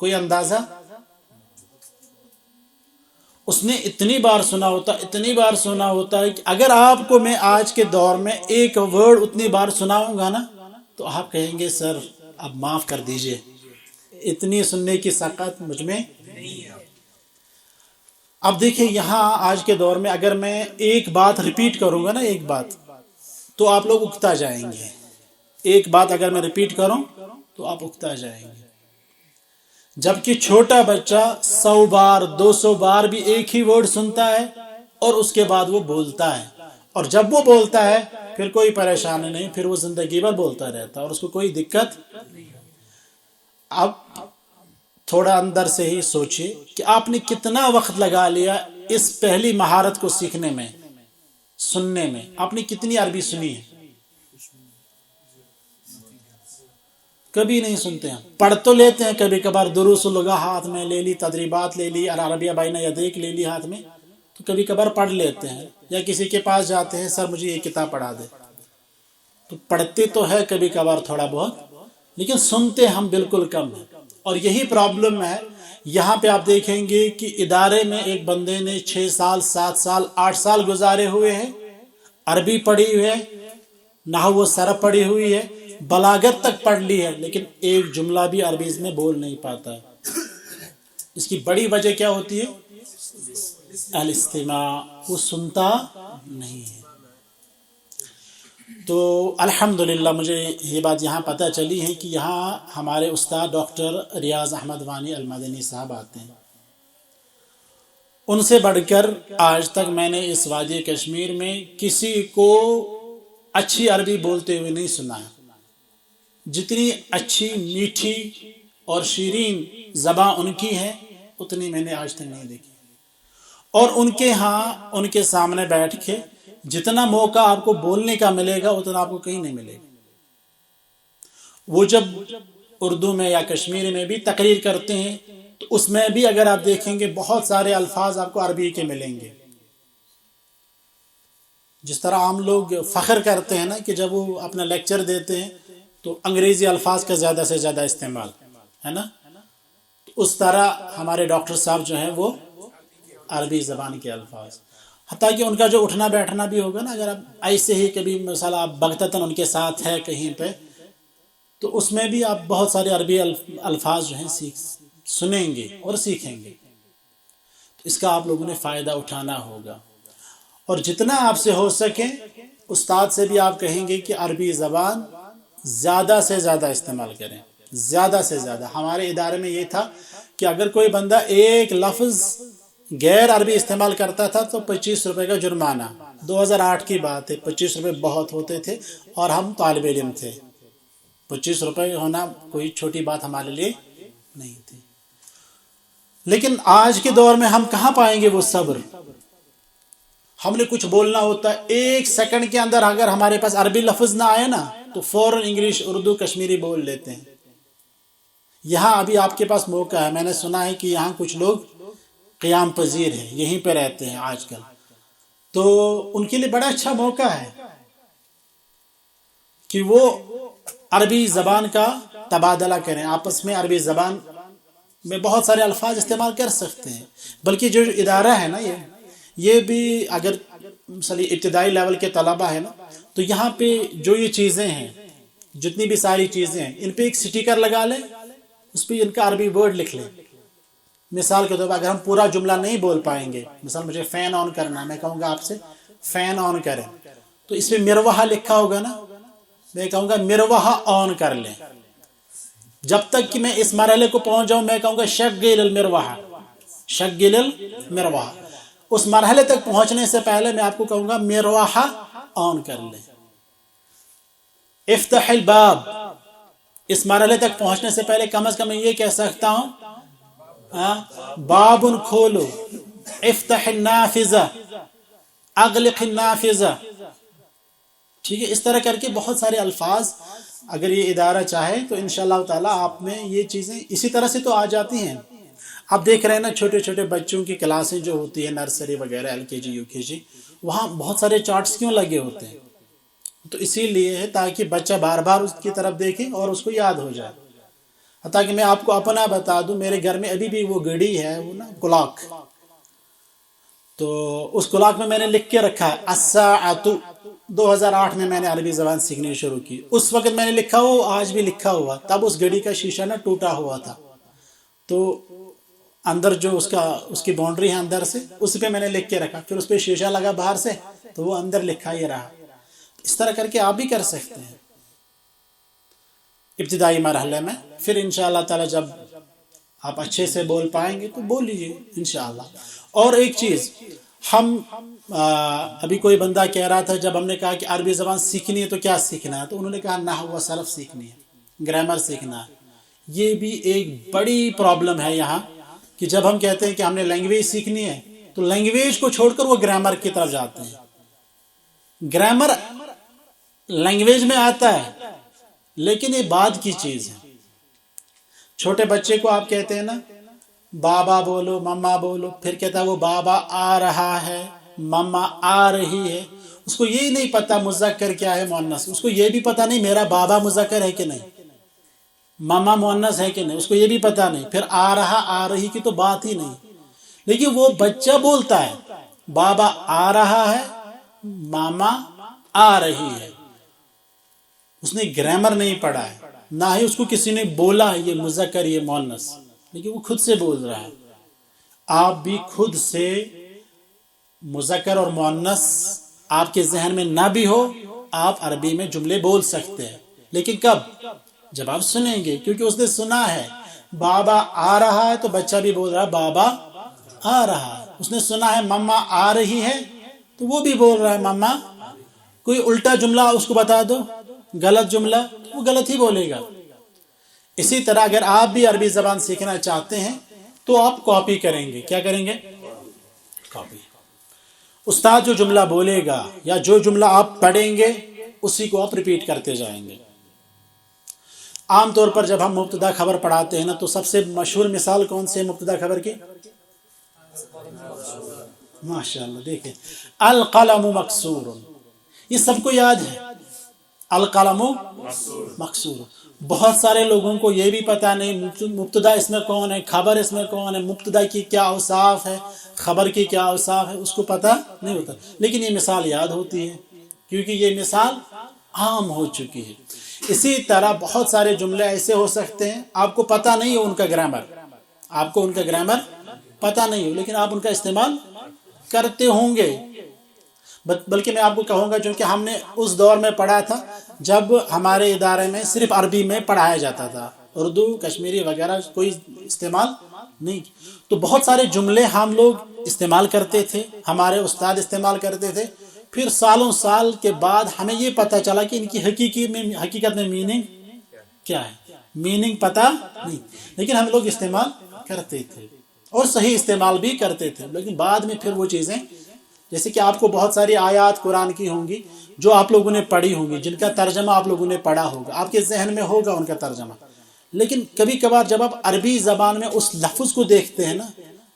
کوئی اندازہ؟ اس نے اتنی بار سنا ہوتا ہے کہ اگر آپ کو میں آج کے دور میں ایک ورڈ اتنی بار سناؤں گا نا تو آپ کہیں گے سر اب معاف کر دیجئے، اتنی سننے کی طاقت مجھ میں نہیں ہے۔ اب دیکھیں یہاں آج کے دور میں اگر میں ایک بات ریپیٹ کروں گا نا، ایک بات، تو آپ لوگ اکتا جائیں گے۔ ایک بات اگر میں ریپیٹ کروں تو آپ اکتا جائیں گے، جبکہ چھوٹا بچہ 100 بار 200 بار بھی ایک ہی ورڈ سنتا ہے اور اس کے بعد وہ بولتا ہے، اور جب وہ بولتا ہے پھر کوئی پریشانی نہیں، پھر وہ زندگی بھر بولتا رہتا ہے اور اس کو کوئی دقت نہیں۔ اب تھوڑا اندر سے ہی سوچئے کہ آپ نے کتنا وقت لگا لیا اس پہلی مہارت کو سیکھنے میں، سننے میں۔ آپ نے کتنی عربی سنی ہے؟ کبھی نہیں سنتے ہیں، پڑھ تو لیتے ہیں کبھی کبھار، دروس اللغہ ہاتھ میں لے لی، تدریبات لے لی، العربیہ بین یدیک لے لی ہاتھ میں، تو کبھی کبھار پڑھ لیتے ہیں، یا کسی کے پاس جاتے ہیں سر مجھے یہ کتاب پڑھا دے، تو پڑھتے تو ہے کبھی کبھار تھوڑا بہت، لیکن سنتے ہم بالکل کم ہیں۔ اور یہی پرابلم ہے۔ یہاں پہ آپ دیکھیں گے کہ ادارے میں ایک بندے نے 6 سال 7 سال 8 سال گزارے ہوئے ہیں، عربی پڑھی ہوئی ہے، نحو و صرف پڑھی ہوئی ہے، بلاغت تک پڑھ لی ہے، لیکن ایک جملہ بھی عربی میں بول نہیں پاتا ہے۔ اس کی بڑی وجہ کیا ہوتی ہے؟ الاستماع، وہ سنتا نہیں ہے۔ تو الحمدللہ مجھے یہ بات یہاں پتہ چلی ہے کہ یہاں ہمارے استاد ڈاکٹر ریاض احمد وانی المدنی صاحب آتے ہیں، ان سے بڑھ کر آج تک میں نے اس وادی کشمیر میں کسی کو اچھی عربی بولتے ہوئے نہیں سنا ہے۔ جتنی اچھی میٹھی اور شیرین زبان ان کی ہے اتنی میں نے آج تک نہیں دیکھی، اور ان کے ہاں ان کے سامنے بیٹھ کے جتنا موقع آپ کو بولنے کا ملے گا اتنا آپ کو کہیں نہیں ملے گا۔ وہ جب اردو میں یا کشمیری میں بھی تقریر کرتے ہیں تو اس میں بھی اگر آپ دیکھیں گے بہت سارے الفاظ آپ کو عربی کے ملیں گے۔ جس طرح عام لوگ فخر کرتے ہیں نا کہ جب وہ اپنا لیکچر دیتے ہیں تو انگریزی الفاظ کا زیادہ سے زیادہ استعمال ہے نا، تو اس طرح ہمارے ڈاکٹر صاحب جو ہیں وہ عربی زبان کے الفاظ، حتیٰ کہ ان کا جو اٹھنا بیٹھنا بھی ہوگا نا، اگر آپ ایسے ہی کبھی مثلا آپ بغتتاً ان کے ساتھ ہے کہیں پہ تو اس میں بھی آپ بہت سارے عربی الفاظ جو ہیں سنیں گے اور سیکھیں گے، تو اس کا آپ لوگوں نے فائدہ اٹھانا ہوگا۔ اور جتنا آپ سے ہو سکے استاد سے بھی آپ کہیں گے کہ عربی زبان زیادہ سے زیادہ استعمال کریں، زیادہ سے زیادہ۔ ہمارے ادارے میں یہ تھا کہ اگر کوئی بندہ ایک لفظ غیر عربی استعمال کرتا تھا تو 25 روپے کا جرمانہ۔ 2008 کی بات ہے، 25 روپے بہت ہوتے تھے اور ہم طالب علم تھے، 25 روپے ہونا کوئی چھوٹی بات ہمارے لیے نہیں تھی۔ لیکن آج کے دور میں ہم کہاں پائیں گے وہ صبر؟ ہم نے کچھ بولنا ہوتا ہے، 1 سیکنڈ کے اندر اگر ہمارے پاس عربی لفظ نہ آئے نا تو فوراً انگلش اردو کشمیری بول لیتے ہیں۔ یہاں ابھی آپ کے پاس موقع ہے، میں نے سنا ہے کہ یہاں کچھ لوگ قیام پذیر ہیں، یہیں پہ رہتے ہیں آج کل، تو ان کے لیے بڑا اچھا موقع ہے کہ وہ عربی زبان کا تبادلہ کریں، آپس میں عربی زبان میں بہت سارے الفاظ استعمال کر سکتے ہیں۔ بلکہ جو ادارہ ہے نا یہ بھی اگر مثلا ابتدائی لیول کے طلبہ ہیں نا تو یہاں پہ جو یہ چیزیں ہیں، جتنی بھی ساری چیزیں ہیں، ان پہ ایک سٹیکر لگا لیں، اس پہ ان کا عربی ورڈ لکھ لیں۔ مثال کے طور پر اگر ہم پورا جملہ نہیں بول پائیں گے، مثلا مجھے فین آن کرنا ہے، میں کہوں گا آپ سے فین آن کریں، تو اس پہ مروحہ لکھا ہوگا نا، میں کہوں گا مروحہ آن کر لیں۔ جب تک کہ میں اس مرحلے کو پہنچ جاؤں میں کہوں گا شغل المروحہ، شغل المروحہ۔ اس مرحلے تک پہنچنے سے پہلے میں آپ کو کہوں گا مروحہ آن کر لیں۔ افتح الباب، اس مرحلے تک پہنچنے سے پہلے کم از کم میں یہ کہہ سکتا ہوں باب کھولو، افتح النافذہ، اغلق النافذہ، ٹھیک ہے۔ اس طرح کر کے بہت سارے الفاظ اگر یہ ادارہ چاہے تو انشاءاللہ تعالیٰ آپ میں یہ چیزیں اسی طرح سے تو آ جاتی ہیں۔ آپ دیکھ رہے ہیں نا چھوٹے چھوٹے بچوں کی کلاسیں جو ہوتی ہیں، نرسری وغیرہ LKG UKG، وہاں بہت سارے چارٹس کیوں لگے ہوتے ہیں؟ تو اسی لیے ہے تاکہ بچہ بار بار اس کی طرف دیکھے اور اس کو یاد ہو جائے۔ حتیٰ کہ میں آپ کو اپنا بتا دوں، میرے گھر میں ابھی بھی وہ گھڑی ہے، وہ نا کلاک، تو اس کلاک میں نے لکھ کے رکھا ہے الساعۃ۔ 2008 میں نے عربی زبان سیکھنی شروع کی، اس وقت میں نے لکھا وہ آج بھی لکھا ہوا، تب اس گھڑی کا شیشہ نا ٹوٹا ہوا تھا، تو اندر جو اس کی باؤنڈری ہے اندر سے، اس پہ میں نے لکھ کے رکھا، پھر اس پہ شیشہ لگا باہر سے تو وہ اندر لکھا ہی رہا۔ اس طرح کر کے آپ بھی کر سکتے ہیں ابتدائی مرحلے میں، پھر انشاءاللہ تعالی جب آپ اچھے سے بول پائیں گے تو بول لیجیے انشاءاللہ۔ اور ایک چیز، ہم ابھی کوئی بندہ کہہ رہا تھا جب ہم نے کہا کہ عربی زبان سیکھنی ہے تو کیا سیکھنا ہے، تو انہوں نے کہا نحو و صرف سیکھنی ہے، گرامر سیکھنا ہے۔ یہ بھی ایک بڑی پرابلم ہے یہاں کہ جب ہم کہتے ہیں کہ ہم نے لینگویج سیکھنی ہے تو لینگویج کو چھوڑ کر وہ گرامر کی طرف جاتے ہیں۔ گرامر لینگویج میں آتا ہے لیکن یہ بعد کی چیز ہے۔ چھوٹے بچے کو آپ کہتے ہیں نا بابا بولو، مما بولو، پھر کہتا ہے وہ بابا آ رہا ہے، مما آ رہی ہے، اس کو یہی نہیں پتا مذکر کیا ہے مؤنث، اس کو یہ بھی پتا نہیں میرا بابا مذکر ہے کہ نہیں، مما مؤنث ہے کہ نہیں، اس کو یہ بھی پتا نہیں، پھر آ رہا آ رہی کی تو بات ہی نہیں، لیکن وہ بچہ بولتا ہے بابا آ رہا ہے، ماما آ رہی ہے، اس نے گرامر نہیں پڑھا ہے، نہ ہی اس کو کسی نے بولا یہ مذکر یہ مؤنث، لیکن وہ خود سے بول رہا ہے۔ آپ بھی خود سے مذکر اور مؤنث آپ کے ذہن میں نہ بھی ہو، آپ عربی میں جملے بول سکتے ہیں، لیکن کب؟ جب آپ سنیں گے، کیونکہ اس نے سنا ہے بابا آ رہا ہے تو بچہ بھی بول رہا ہے بابا آ رہا ہے، اس نے سنا ہے مما آ رہی ہے تو وہ بھی بول رہا ہے مما۔ کوئی الٹا جملہ اس کو بتا دو، غلط جملہ، وہ غلط ہی بولے گا۔ اسی طرح اگر آپ بھی عربی زبان سیکھنا چاہتے ہیں تو آپ کاپی کریں گے، کیا کریں گے؟ کاپی۔ استاد جو جملہ بولے گا یا جو جملہ آپ پڑھیں گے اسی کو آپ ریپیٹ کرتے جائیں گے۔ عام طور پر جب ہم مبتدا خبر پڑھاتے ہیں نا تو سب سے مشہور مثال کون سے مبتدا خبر کی؟ ماشاءاللہ، دیکھیں القلم مکسور، یہ سب کو یاد ہے، القلم مکسور۔ بہت سارے لوگوں کو یہ بھی پتہ نہیں مبتدا اس میں کون ہے، خبر اس میں کون ہے، مبتدا کی کیا اوصاف ہے، خبر کی کیا اوصاف ہے، اس کو پتہ نہیں ہوتا، لیکن یہ مثال یاد ہوتی ہے کیونکہ یہ مثال عام ہو چکی ہے۔ اسی طرح بہت سارے جملے ایسے ہو سکتے ہیں آپ کو پتہ نہیں ہو ان کا گرامر، آپ کو ان کا گرامر پتہ نہیں ہو، لیکن آپ ان کا استعمال کرتے ہوں گے۔ بلکہ میں آپ کو کہوں گا جو کہ ہم نے اس دور میں پڑھا تھا جب ہمارے ادارے میں صرف عربی میں پڑھایا جاتا تھا، اردو کشمیری وغیرہ کوئی استعمال نہیں، تو بہت سارے جملے ہم لوگ استعمال کرتے تھے، ہمارے استاد استعمال کرتے تھے، پھر سالوں سال کے بعد ہمیں یہ پتہ چلا کہ ان کی حقیقت میں میننگ کیا ہے، میننگ پتہ نہیں، لیکن ہم لوگ استعمال کرتے تھے اور صحیح استعمال بھی کرتے تھے، لیکن بعد میں پھر وہ چیزیں، جیسے کہ آپ کو بہت ساری آیات قرآن کی ہوں گی جو آپ لوگوں نے پڑھی ہوں گی، جن کا ترجمہ آپ لوگوں نے پڑھا ہوگا، آپ کے ذہن میں ہوگا ان کا ترجمہ، لیکن کبھی کبھار جب آپ عربی زبان میں اس لفظ کو دیکھتے ہیں نا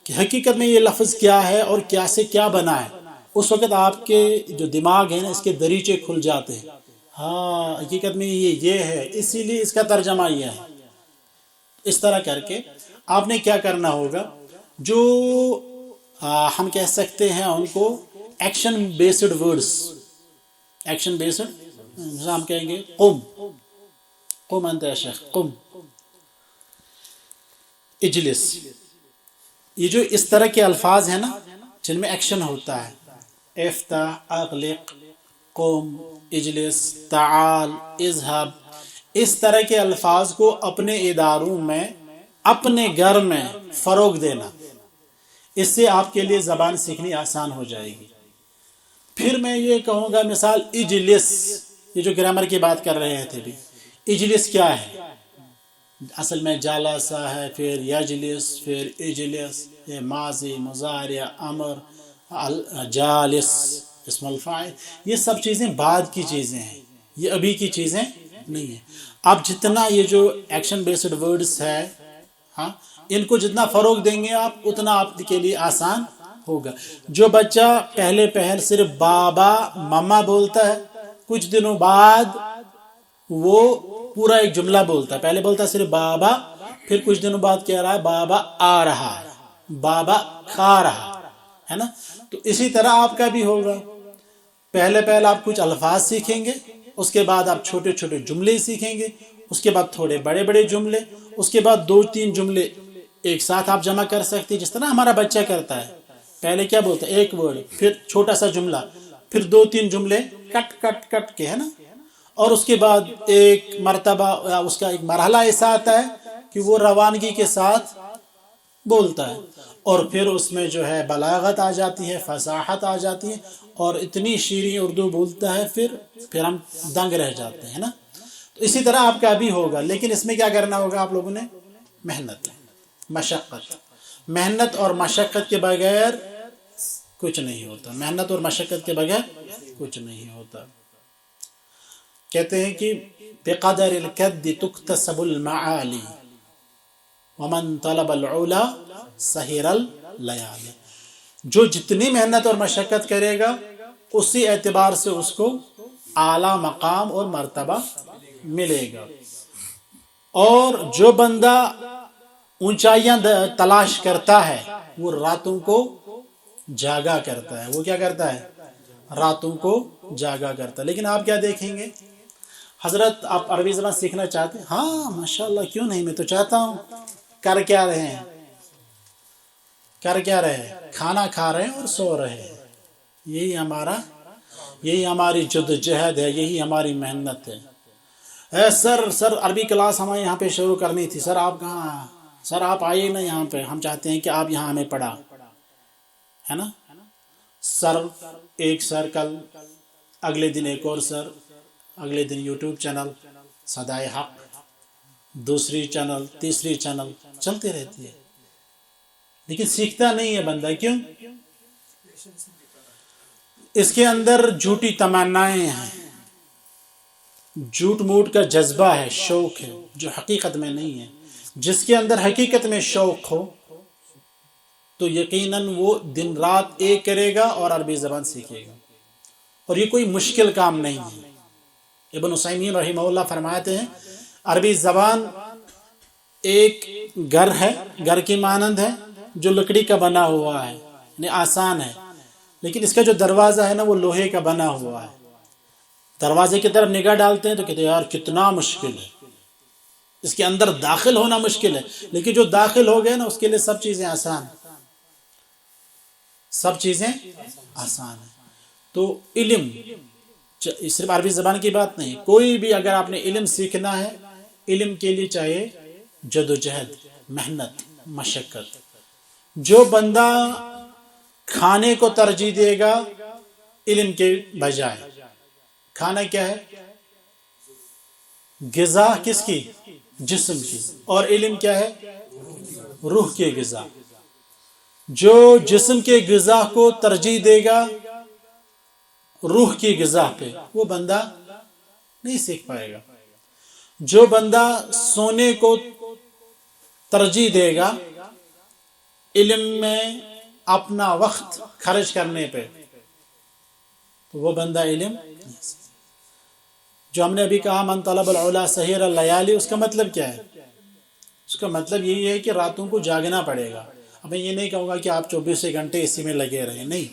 کہ حقیقت میں یہ لفظ کیا ہے اور کیا سے کیا بنا ہے، اس وقت آپ کے جو دماغ ہے نا اس کے دریچے کھل جاتے ہیں، ہاں حقیقت میں یہ ہے، اسی لیے اس کا ترجمہ یہ ہے۔ اس طرح کر کے آپ نے کیا کرنا ہوگا، جو ہم کہہ سکتے ہیں ان کو action based words, action based, ہم کہیں گے قم، قم انت یا شیخ، قم، اجلس، یہ جو اس طرح کے الفاظ ہیں نا جن میں ایکشن ہوتا ہے، افتح، اغلق، قم، اجلس، تعال، اذهب، اس طرح کے الفاظ کو اپنے اداروں میں اپنے گھر میں فروغ دینا، اس سے آپ کے لیے زبان سیکھنی آسان ہو جائے گی۔ پھر میں یہ کہوں گا مثال اجلس، یہ جو گرامر کی بات کر رہے تھے بھی، اجلس کیا ہے؟ اصل میں جالسا ہے، پھر یجلس، پھر اجلس، یہ ماضی، مضارع، امر، جالس، اسم الفاعل، یہ سب چیزیں بعد کی چیزیں ہیں، یہ ابھی کی چیزیں نہیں ہیں۔ آپ جتنا یہ جو ایکشن بیسڈ ورڈز ہے، ہاں ان کو جتنا فروغ دیں گے آپ اتنا آپ کے لیے آسان ہوگا۔ جو بچہ پہل صرف بابا مما بولتا ہے، کچھ دنوں بعد وہ پورا ایک جملہ بولتا ہے، پہلے بولتا ہے صرف بابا پھر کچھ دنوں بعد کہہ رہا ہے بابا آ رہا ہے، بابا کھا رہا ہے نا. تو اسی طرح آپ کا بھی ہوگا. پہلے آپ کچھ الفاظ سیکھیں گے، اس کے بعد آپ چھوٹے چھوٹے جملے سیکھیں گے، اس کے بعد تھوڑے بڑے بڑے جملے، اس کے بعد 2-3 جملے ایک ساتھ آپ جمع کر سکتے ہیں، جس طرح ہمارا بچہ کرتا ہے. پہلے کیا بولتا ہے؟ ایک ورڈ، پھر چھوٹا سا جملہ، پھر 2-3 جملے کٹ کٹ کٹ کے، ہے نا. اور اس کے بعد ایک مرتبہ اس کا ایک مرحلہ ایسا آتا ہے کہ وہ روانگی کے ساتھ بولتا ہے، اور پھر اس میں جو ہے بلاغت آ جاتی ہے، فصاحت آ جاتی ہے، اور اتنی شیریں اردو بولتا ہے، پھر ہم دنگ رہ جاتے ہیں نا. تو اسی طرح آپ کا بھی ہوگا، لیکن اس میں کیا کرنا ہوگا آپ لوگوں نے؟ محنت، مشقت. محنت اور مشقت کے بغیر کچھ نہیں ہوتا، محنت اور مشقت کے بغیر کچھ نہیں ہوتا. کہتے ہیں کہ بقدر الکد تکتسب المعالی ومن طلب العلا سہر اللیالی. جو جتنی محنت اور مشقت کرے گا اسی اعتبار سے اس کو اعلیٰ مقام اور مرتبہ ملے گا. اور جو بندہ اونچائیاں تلاش کرتا ہے وہ راتوں کو جاگا کرتا ہے. وہ کیا کرتا ہے؟ راتوں کو جاگا کرتا ہے. لیکن آپ کیا دیکھیں گے؟ حضرت آپ عربی زبان سیکھنا چاہتے ہیں؟ ہاں ماشاءاللہ، کیوں نہیں، میں تو چاہتا ہوں. کر کیا رہے ہیں؟ کر کیا رہے ہیں؟ کھانا کھا رہے ہیں اور سو رہے ہیں. یہی ہماری جدوجہد ہے، یہی ہماری محنت ہے. سر عربی کلاس ہمیں یہاں پہ شروع کرنی تھی، سر آپ کہاں؟ سر آپ آئیے نا یہاں پہ، ہم چاہتے ہیں کہ آپ یہاں ہمیں پڑھا، ہے نا. سر ایک سر، کل اگلے دن ایک اور سر، اگلے دن یوٹیوب چینل صدائے حق، دوسری چینل، تیسری چینل چلتے رہتی ہے. لیکن سیکھتا نہیں ہے بندہ. کیوں؟ اس کے اندر جھوٹی تمنائیں ہیں، جھوٹ موٹ کا جذبہ ہے، شوق ہے جو حقیقت میں نہیں ہے. جس کے اندر حقیقت میں شوق ہو تو یقیناً وہ دن رات ایک کرے گا اور عربی زبان سیکھے گا. اور یہ کوئی مشکل کام نہیں ہے. ابن عثیمین رحمہ اللہ فرماتے ہیں عربی زبان ایک گھر ہے، گھر کی مانند ہے جو لکڑی کا بنا ہوا ہے، یعنی آسان ہے، لیکن اس کا جو دروازہ ہے نا وہ لوہے کا بنا ہوا ہے. دروازے کی طرف نگاہ ڈالتے ہیں تو کہتے ہیں یار کتنا مشکل ہے، اس کے اندر داخل ہونا مشکل ہے، لیکن جو داخل ہو گئے نا اس کے لیے سب چیزیں آسان، سب چیزیں آسان ہیں. تو علم صرف عربی زبان کی بات نہیں، کوئی بھی اگر آپ نے علم سیکھنا ہے، علم کے لیے چاہیے جدوجہد، محنت، مشقت. جو بندہ کھانے کو ترجیح دے گا علم کے بجائے، کھانا کیا ہے؟ غذا کس کی؟ جسم کی. اور علم کیا ہے؟ روح کی غذا. جو جسم کے غذا کو ترجیح دے گا روح کی غذا پہ، وہ بندہ نہیں سیکھ پائے گا. جو بندہ سونے کو ترجیح دے گا علم میں اپنا وقت خرچ کرنے پہ، تو وہ بندہ علم. جو ہم نے ابھی کہا من طلب العلا سہر اللیالی، اس کا مطلب کیا ہے؟ اس کا مطلب یہی ہے کہ راتوں کو جاگنا پڑے گا. اب میں یہ نہیں کہوں گا کہ آپ 24 گھنٹے اسی میں لگے رہیں، نہیں،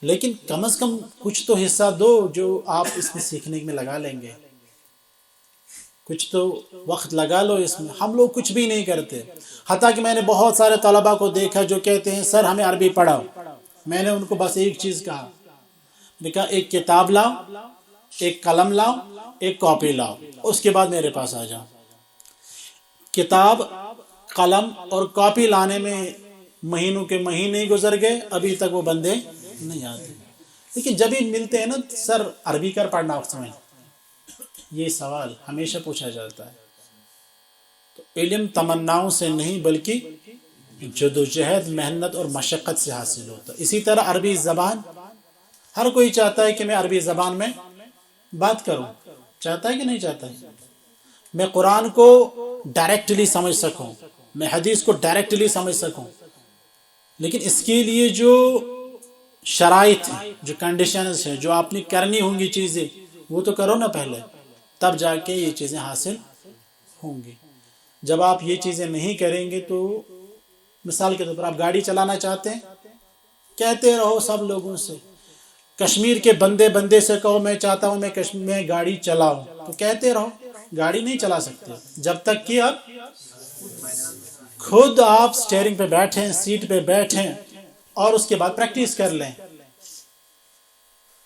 لیکن کم از کم کچھ تو حصہ دو جو آپ اس میں سیکھنے میں لگا لیں گے. کچھ تو وقت لگا لو اس میں. ہم لوگ کچھ بھی نہیں کرتے. حتیٰ کہ میں نے بہت سارے طلباء کو دیکھا جو کہتے ہیں سر ہمیں عربی پڑھاؤ. میں نے ان کو بس ایک چیز کہا، میں نے کہا ایک کتاب لاؤ، ایک قلم لاؤ، ایک کاپی لاؤ، اس کے بعد میرے پاس آ جاؤ. کتاب، قلم اور کاپی لانے میں مہینوں کے مہینے گزر گئے، ابھی تک وہ بندے نہیں آتے. لیکن جب ہی ملتے ہیں نا سر عربی کر پڑھنا وقت میں، یہ سوال ہمیشہ پوچھا جاتا ہے. تو علم تمناؤں سے نہیں بلکہ جدوجہد، محنت اور مشقت سے حاصل ہوتا ہے. اسی طرح عربی زبان، ہر کوئی چاہتا ہے کہ میں عربی زبان میں بات کروں، چاہتا ہے کہ نہیں چاہتا ہے؟ میں قرآن کو ڈائریکٹلی سمجھ سکوں، میں حدیث کو ڈائریکٹلی سمجھ سکوں. لیکن اس کے لیے جو شرائط ہیں، جو کنڈیشنز ہیں، جو آپ نے کرنی ہوں گی چیزیں، وہ تو کرو نا پہلے، تب جا کے یہ چیزیں حاصل ہوں گی. جب آپ یہ چیزیں نہیں کریں گے تو مثال کے طور پر آپ گاڑی چلانا چاہتے ہیں، کہتے رہو سب لوگوں سے، کشمیر کے بندے سے کہو میں چاہتا ہوں میں کشمیر میں گاڑی چلاؤں، تو کہتے رہو، گاڑی نہیں چلا سکتے جب تک کہ آپ خود آپ سٹیئرنگ پہ بیٹھیں، سیٹ پہ بیٹھیں اور اس کے بعد پریکٹس کر لیں،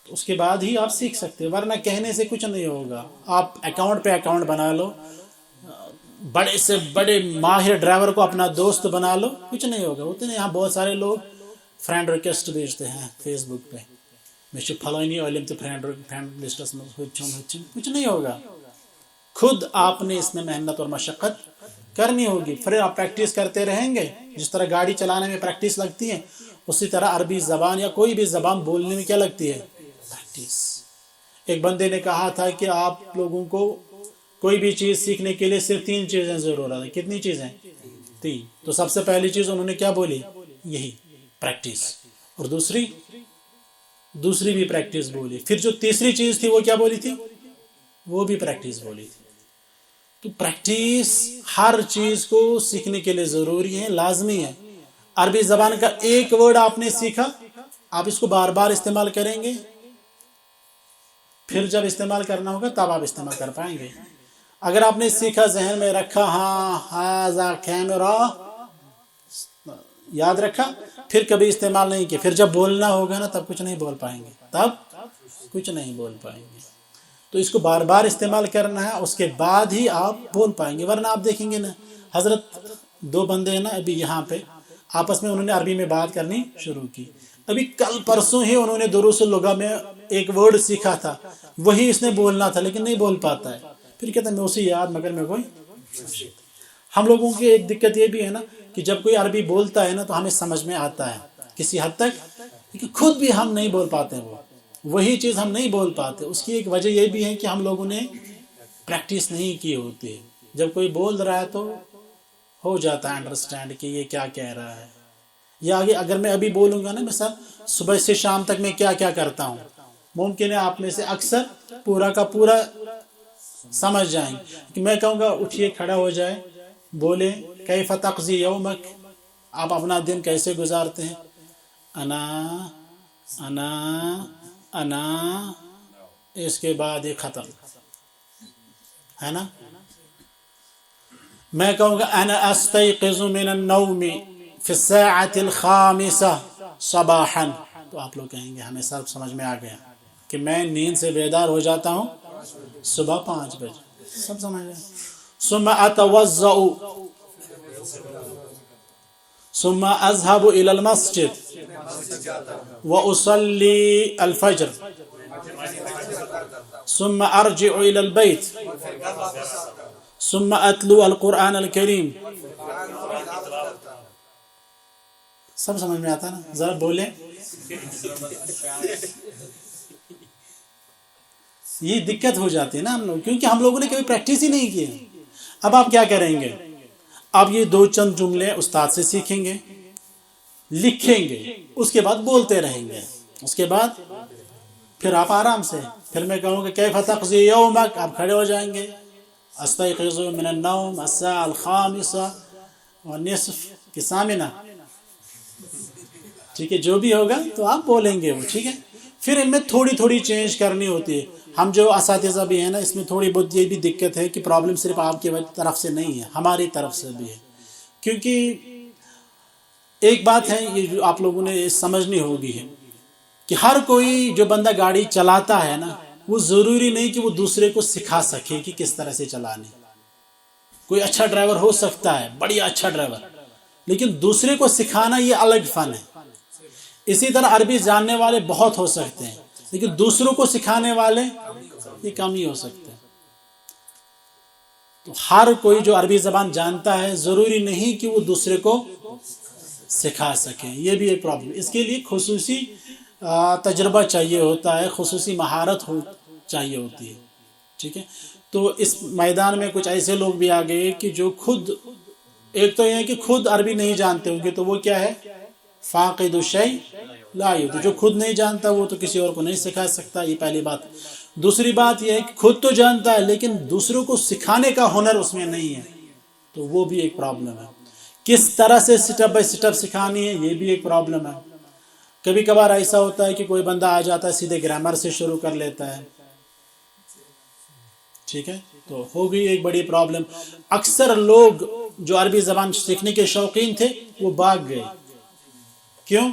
اس کے بعد ہی آپ سیکھ سکتے ہیں، ورنہ کہنے سے کچھ نہیں ہوگا۔ آپ اکاؤنٹ پہ اکاؤنٹ بنا لو، بڑے سے بڑے ماہر ڈرائیور کو اپنا دوست بنا لو، کچھ نہیں ہوگا۔ ہوتے ہیں یہاں بہت سارے لوگ فرینڈ ریکویسٹ بھیجتے ہیں فیس بک پہ، میں پھلانی علم تو فرینڈ لسٹس میں کچھ نہیں ہوگا۔ خود آپ نے اس میں محنت اور مشقت کرنی ہوگی، پھر آپ پریکٹس کرتے رہیں گے۔ جس طرح گاڑی چلانے میں پریکٹس لگتی ہے، اسی طرح عربی زبان یا کوئی بھی زبان بولنے میں کیا لگتی ہے؟ پریکٹس۔ ایک بندے نے کہا تھا کہ آپ لوگوں کو کوئی بھی چیز سیکھنے کے لیے صرف 3 چیزیں ضرورت ہے۔ کتنی چیزیں؟ 3۔ تو سب سے پہلی چیز انہوں نے کیا بولی؟ یہی پریکٹس، اور دوسری بھی پریکٹس بولی، پھر جو تیسری چیز تھی وہ کیا بولی تھی؟ وہ بھی پریکٹس بولی تھی۔ تو پریکٹس ہر چیز کو سیکھنے کے لیے ضروری ہے، لازمی ہے۔ عربی زبان کا ایک ورڈ آپ نے سیکھا، آپ اس کو بار بار استعمال کریں گے، پھر جب استعمال کرنا ہوگا تب آپ استعمال کر پائیں گے۔ اگر آپ نے سیکھا، ذہن میں رکھا، ہاں ہاذا کیمرہ یاد رکھا، پھر کبھی استعمال نہیں کیا، پھر جب بولنا ہوگا نا تب کچھ نہیں بول پائیں گے۔ تو اس کو بار بار استعمال کرنا ہے، اس کے بعد ہی آپ بول پائیں گے، ورنہ آپ دیکھیں گے نا، حضرت 2 بندے ہیں نا ابھی یہاں پہ، آپس میں انہوں نے عربی میں بات کرنی شروع کی، ابھی کل پرسوں ہی انہوں نے دروس اللغہ میں ایک ورڈ سیکھا تھا، وہی اس نے بولنا تھا لیکن نہیں بول پاتا ہے، پھر کہتا ہے میں اسی یاد مگر میں کوئی۔ ہم لوگوں کی ایک دقت یہ بھی ہے نا کہ جب کوئی عربی بولتا ہے نا تو ہمیں سمجھ میں آتا ہے کسی حد تک، لیکن خود بھی ہم نہیں بول پاتے ہیں، وہی چیز ہم نہیں بول پاتے۔ اس کی ایک وجہ یہ بھی ہے کہ ہم لوگوں نے پریکٹس نہیں کی ہوتی ہے۔ جب کوئی بول رہا ہے تو ہو جاتا ہے انڈرسٹینڈ کہ یہ کیا کہہ رہا ہے، یا آگے اگر میں ابھی بولوں گا نا مثلا صبح سے شام تک میں کیا کیا کرتا ہوں، ممکن ہے آپ میں سے اکثر پورا کا پورا سمجھ جائیں کہ میں کہوں گا اٹھیے کھڑا ہو جائے، بولے کیف تقضی یومک، آپ اپنا دن کیسے گزارتے ہیں؟ انا اس کے بعد یہ ختم ہے نا۔ میں کہوں گا انا استيقظ من النوم في الساعة الخامسة صباحا، تو آپ لوگ کہیں گے ہمیں سب سمجھ میں آ گیا کہ میں نیند سے بیدار ہو جاتا ہوں صبح 5 بجے، سب سمجھ گئے۔ ثم اتوضأ ثم اذهب الى المسجد واصلي الفجر ثم ارجع الى البيت ثم اتلو القرآن الكريم۔ سب سمجھ میں آتا نا؟ ذرا بولیں۔ یہ دقت ہو جاتی ہے نا ہم لوگ، کیونکہ ہم لوگوں نے کبھی پریکٹس ہی نہیں کی۔ اب آپ کیا کریں گے؟ آپ یہ 2 چند جملے استاد سے سیکھیں گے، لکھیں گے، اس کے بعد بولتے رہیں گے، اس کے بعد پھر آپ آرام سے، پھر میں کہوں گا کیف تقضی یومک، آپ کھڑے ہو جائیں گے، استيقظ من النوم الساعة الخامسة والنصف کی ثامنہ، ٹھیک ہے، جو بھی ہوگا تو آپ بولیں گے وہ، ٹھیک ہے۔ پھر ان میں تھوڑی تھوڑی چینج کرنی ہوتی ہے۔ ہم جو اساتذہ بھی ہیں نا، اس میں تھوڑی بہت یہ بھی دقت ہے کہ پرابلم صرف آپ کی طرف سے نہیں ہے، ہماری طرف سے بھی ہے، کیونکہ ایک بات ہے یہ جو آپ لوگوں نے سمجھنی ہوگی ہے کہ ہر کوئی جو بندہ گاڑی چلاتا ہے نا، وہ ضروری نہیں کہ وہ دوسرے کو سکھا سکے کہ کس طرح سے چلانی۔ کوئی اچھا ڈرائیور ہو سکتا ہے، بڑی اچھا ڈرائیور، لیکن دوسرے کو سکھانا یہ الگ فن ہے۔ اسی طرح عربی جاننے والے بہت ہو سکتے ہیں، لیکن دوسروں کو سکھانے والے یہ کم ہی ہو سکتے ہیں۔ تو ہر کوئی جو عربی زبان جانتا ہے ضروری نہیں کہ وہ دوسرے کو سکھا سکے، یہ بھی ایک پرابلم۔ اس کے لیے خصوصی تجربہ چاہیے ہوتا ہے، خصوصی مہارت چاہیے ہوتی ہے، ٹھیک ہے۔ تو اس میدان میں کچھ ایسے لوگ بھی آ گئے کہ جو خود، ایک تو یہ ہے کہ خود عربی نہیں جانتے ہوں گے، تو وہ کیا ہے؟ فاقد الشیء لا یعطی، جو خود نہیں جانتا وہ تو کسی اور کو نہیں سکھا سکتا، یہ پہلی بات۔ دوسری بات یہ ہے کہ خود تو جانتا ہے لیکن دوسروں کو سکھانے کا ہنر اس میں نہیں ہے، تو تو وہ بھی ایک پرابلم ہے. کس طرح سے سٹیپ بائی سٹیپ سکھانی ہے یہ بھی ایک پرابلم ہے. کبھی کبھار ایسا ہوتا ہے کہ کوئی بندہ آ جاتا ہے سیدھے گرامر سے شروع کر لیتا ہے, ٹھیک ہے, تو ہو گئی ایک بڑی پرابلم. اکثر لوگ جو عربی زبان سیکھنے کے شوقین تھے وہ بھاگ گئے. کیوں؟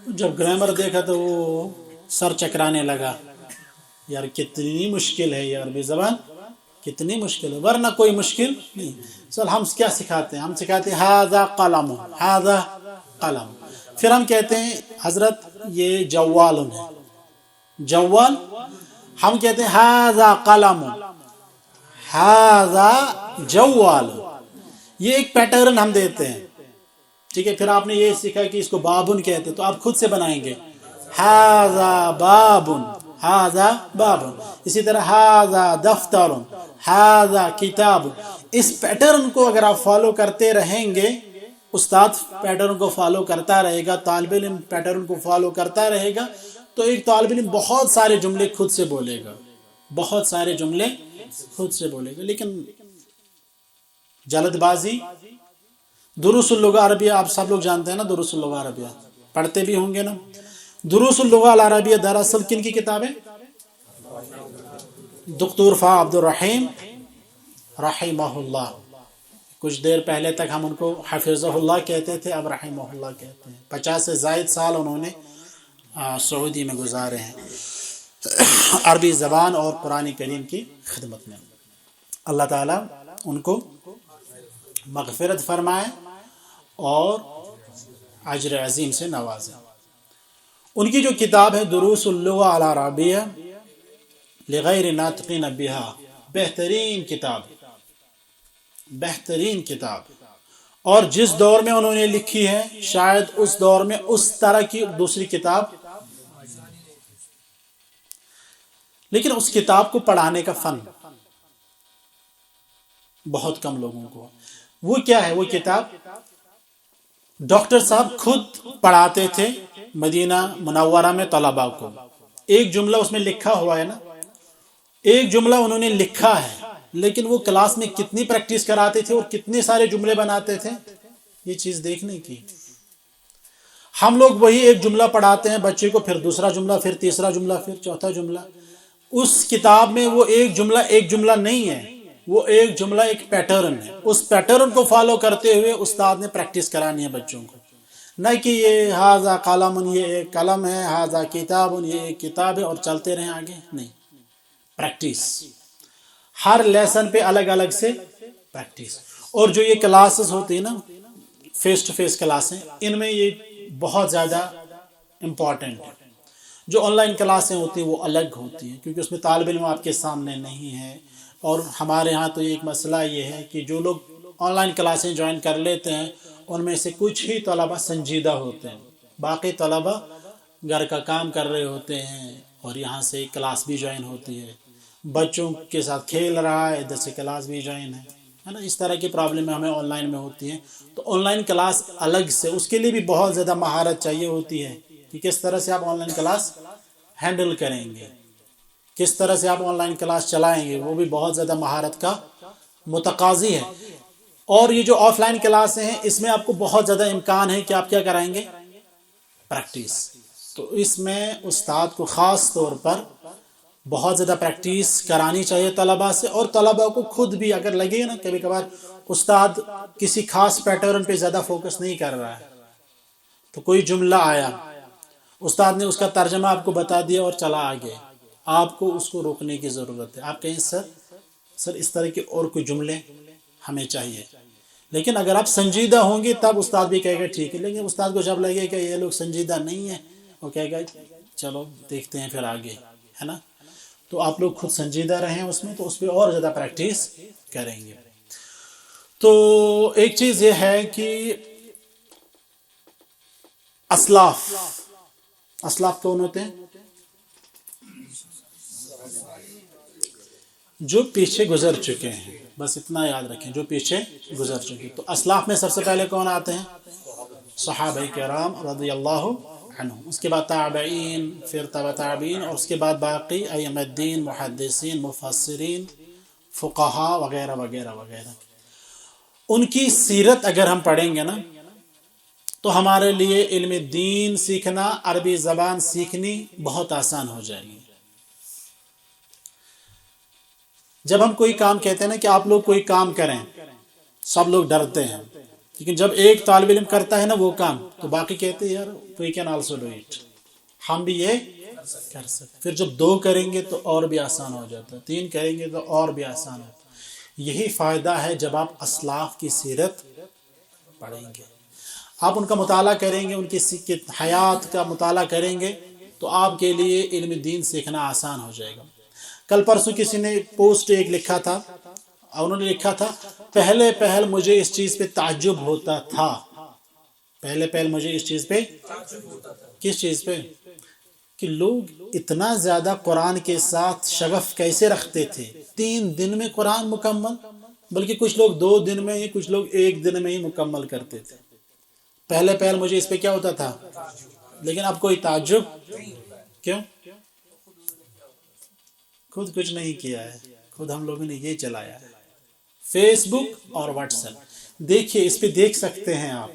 جب گرامر دیکھا تو وہ سر چکرانے لگا, یار کتنی مشکل ہے یہ عربی زبان, کتنی مشکل ہے, ورنہ کوئی مشکل نہیں. چل ہم کیا سکھاتے ہیں, ہم سکھاتے ہیں ھذا قلم, ھذا قلم. پھر ہم کہتے ہیں حضرت یہ جوال ہے, جوال. ہم کہتے ہیں ھذا قلم, ھذا جوال. یہ ایک پیٹرن ہم دیتے ہیں, ٹھیک ہے. پھر آپ نے یہ سیکھا کہ اس کو بابن کہتے ہیں, تو آپ خود سے بنائیں گے ھذا بابن, ھذا بابن. اسی طرح ھذا دفتر, ھذا کتاب. اس پیٹرن کو اگر آپ فالو کرتے رہیں گے, استاد پیٹرن کو فالو کرتا رہے گا, طالب علم پیٹرن کو فالو کرتا رہے گا, تو ایک طالب علم بہت سارے جملے خود سے بولے گا, بہت سارے جملے خود سے بولے گا. لیکن جلد بازی. دروس اللغہ عربیہ آپ سب لوگ جانتے ہیں نا, دروس اللغہ عربیہ پڑھتے بھی ہوں گے نا. دروس اللغہ العربیہ دراصل کن کی کتاب ہے؟ دکتور فا عبد الرحیم رحمہ اللہ. کچھ دیر پہلے تک ہم ان کو حفظہ اللہ کہتے تھے, اب رحمہ اللہ کہتے ہیں. 50 سے زائد سال انہوں نے سعودی میں گزارے ہیں عربی زبان اور قرآن کریم کی خدمت میں. اللہ تعالیٰ ان کو مغفرت فرمائے اور اجر عظیم سے نوازے. ان کی جو کتاب ہے دروس اللغہ العربیہ لغیر ناطقین بہا, بہترین کتاب, بہترین کتاب. اور جس دور میں انہوں نے لکھی ہے شاید اس دور میں اس طرح کی دوسری کتاب, لیکن اس کتاب کو پڑھانے کا فن بہت کم لوگوں کو. وہ کیا ہے وہ کتاب؟ ڈاکٹر صاحب خود پڑھاتے تھے مدینہ منورہ میں طلباء کو. ایک جملہ اس میں لکھا ہوا ہے نا, ایک جملہ انہوں نے لکھا ہے, لیکن وہ کلاس میں کتنی پریکٹس کراتے تھے اور کتنے سارے جملے بناتے تھے, یہ چیز دیکھنے کی. ہم لوگ وہی ایک جملہ پڑھاتے ہیں بچے کو, پھر دوسرا جملہ, پھر تیسرا جملہ, پھر چوتھا جملہ. اس کتاب میں وہ ایک جملہ نہیں ہے, وہ ایک جملہ ایک پیٹرن ہے. اس پیٹرن کو فالو کرتے ہوئے استاد نے پریکٹس کرانی ہے بچوں کو, نہ کہ یہ ھذا قلم, یہ ایک قلم ہے, ھذا کتاب, یہ ایک کتاب ہے, اور چلتے رہیں آگے. نہیں, پریکٹس. ہر لیسن پہ الگ الگ سے پریکٹس. اور جو یہ کلاسز ہوتی ہیں نا, فیس ٹو فیس کلاسیں, ان میں یہ بہت زیادہ امپورٹنٹ ہے. جو آن لائن کلاسیں ہوتی ہیں وہ الگ ہوتی ہیں, کیونکہ اس میں طالب علم آپ کے سامنے نہیں ہے. اور ہمارے ہاں تو ایک مسئلہ یہ ہے کہ جو لوگ آن لائن کلاسیں جوائن کر لیتے ہیں ان میں سے کچھ ہی طلبہ سنجیدہ ہوتے ہیں, باقی طلبہ گھر کا کام کر رہے ہوتے ہیں اور یہاں سے کلاس بھی جوائن ہوتی ہے, بچوں کے ساتھ کھیل رہا ہے, ادھر سے کلاس بھی جوائن ہے نا. اس طرح کی پرابلم ہمیں آن لائن میں ہوتی ہیں. تو آن لائن کلاس الگ سے, اس کے لیے بھی بہت زیادہ مہارت چاہیے ہوتی ہے کہ کس طرح سے آپ آن لائن کلاس ہینڈل کریں گے, کس طرح سے آپ آن لائن کلاس چلائیں گے, وہ بھی بہت زیادہ مہارت کا متقاضی ہے. اور یہ جو آف لائن کلاسیں ہیں اس میں آپ کو بہت زیادہ امکان ہے کہ آپ کیا کرائیں گے, پریکٹس. تو اس میں استاد کو خاص طور پر بہت زیادہ پریکٹس کرانی چاہیے طلباء سے, اور طلباء کو خود بھی اگر لگے نا کبھی کبھار استاد کسی خاص پیٹرن پہ زیادہ فوکس نہیں کر رہا ہے, تو کوئی جملہ آیا, استاد نے اس کا ترجمہ آپ کو بتا دیا اور چلا آگے, آپ کو اس کو روکنے کی ضرورت ہے. آپ کہیں سر اس طرح کے اور کوئی جملے ہمیں چاہیے. لیکن اگر آپ سنجیدہ ہوں گے تب استاد بھی کہے گا ٹھیک ہے. لیکن استاد کو جب لگے کہ یہ لوگ سنجیدہ نہیں ہیں, وہ کہے گا چلو دیکھتے ہیں پھر آگے, ہے نا. تو آپ لوگ خود سنجیدہ رہیں اس میں, تو اس پہ اور زیادہ پریکٹس کریں گے. تو ایک چیز یہ ہے کہ اسلاف کون ہوتے ہیں؟ جو پیچھے گزر چکے ہیں, بس اتنا یاد رکھیں, جو پیچھے گزر چکے. تو اسلاف میں سب سے پہلے کون آتے ہیں؟ صحابہ کرام رضی اللہ عنہم, اس کے بعد تابعین, پھر تبع تابعین, اور اس کے بعد باقی ائمہ الدین, محدثین, مفسرین, فقہا وغیرہ وغیرہ وغیرہ. ان کی سیرت اگر ہم پڑھیں گے نا تو ہمارے لیے علم دین سیکھنا، عربی زبان سیکھنی بہت آسان ہو جائے گی۔ جب ہم کوئی کام کہتے ہیں نا کہ آپ لوگ کوئی کام کریں، سب لوگ ڈرتے ہیں، لیکن جب ایک طالب علم کرتا ہے نا وہ کام تو باقی کہتے ہیں یار we can also do it, ہم بھی یہ کر سکتے۔ پھر جب 2 کریں گے تو اور بھی آسان ہو جاتا ہے، 3 کریں گے تو اور بھی آسان ہوتا ہے۔ یہی فائدہ ہے جب آپ اسلاف کی سیرت پڑھیں گے، آپ ان کا مطالعہ کریں گے، ان کی حیات کا مطالعہ کریں گے تو آپ کے لیے علم دین سیکھنا آسان ہو جائے گا۔ کل پرسوں کسی نے پوسٹ ایک لکھا تھا، انہوں نے لکھا تھا پہل مجھے اس چیز پہ تعجب ہوتا تھا، پہل مجھے اس چیز پہ، کس چیز پہ؟ کہ لوگ اتنا زیادہ قرآن کے ساتھ شغف کیسے رکھتے تھے، 3 دن میں قرآن مکمل، بلکہ کچھ لوگ 2 دن میں ہی، کچھ لوگ 1 دن میں ہی مکمل کرتے تھے۔ پہلے مجھے اس پہ کیا ہوتا تھا، لیکن اب کوئی تعجب کیوں؟ خود کچھ نہیں کیا ہے، خود ہم لوگوں نے یہ چلایا ہے، فیس بک اور واٹس ایپ۔ دیکھیے اس پہ دیکھ سکتے ہیں آپ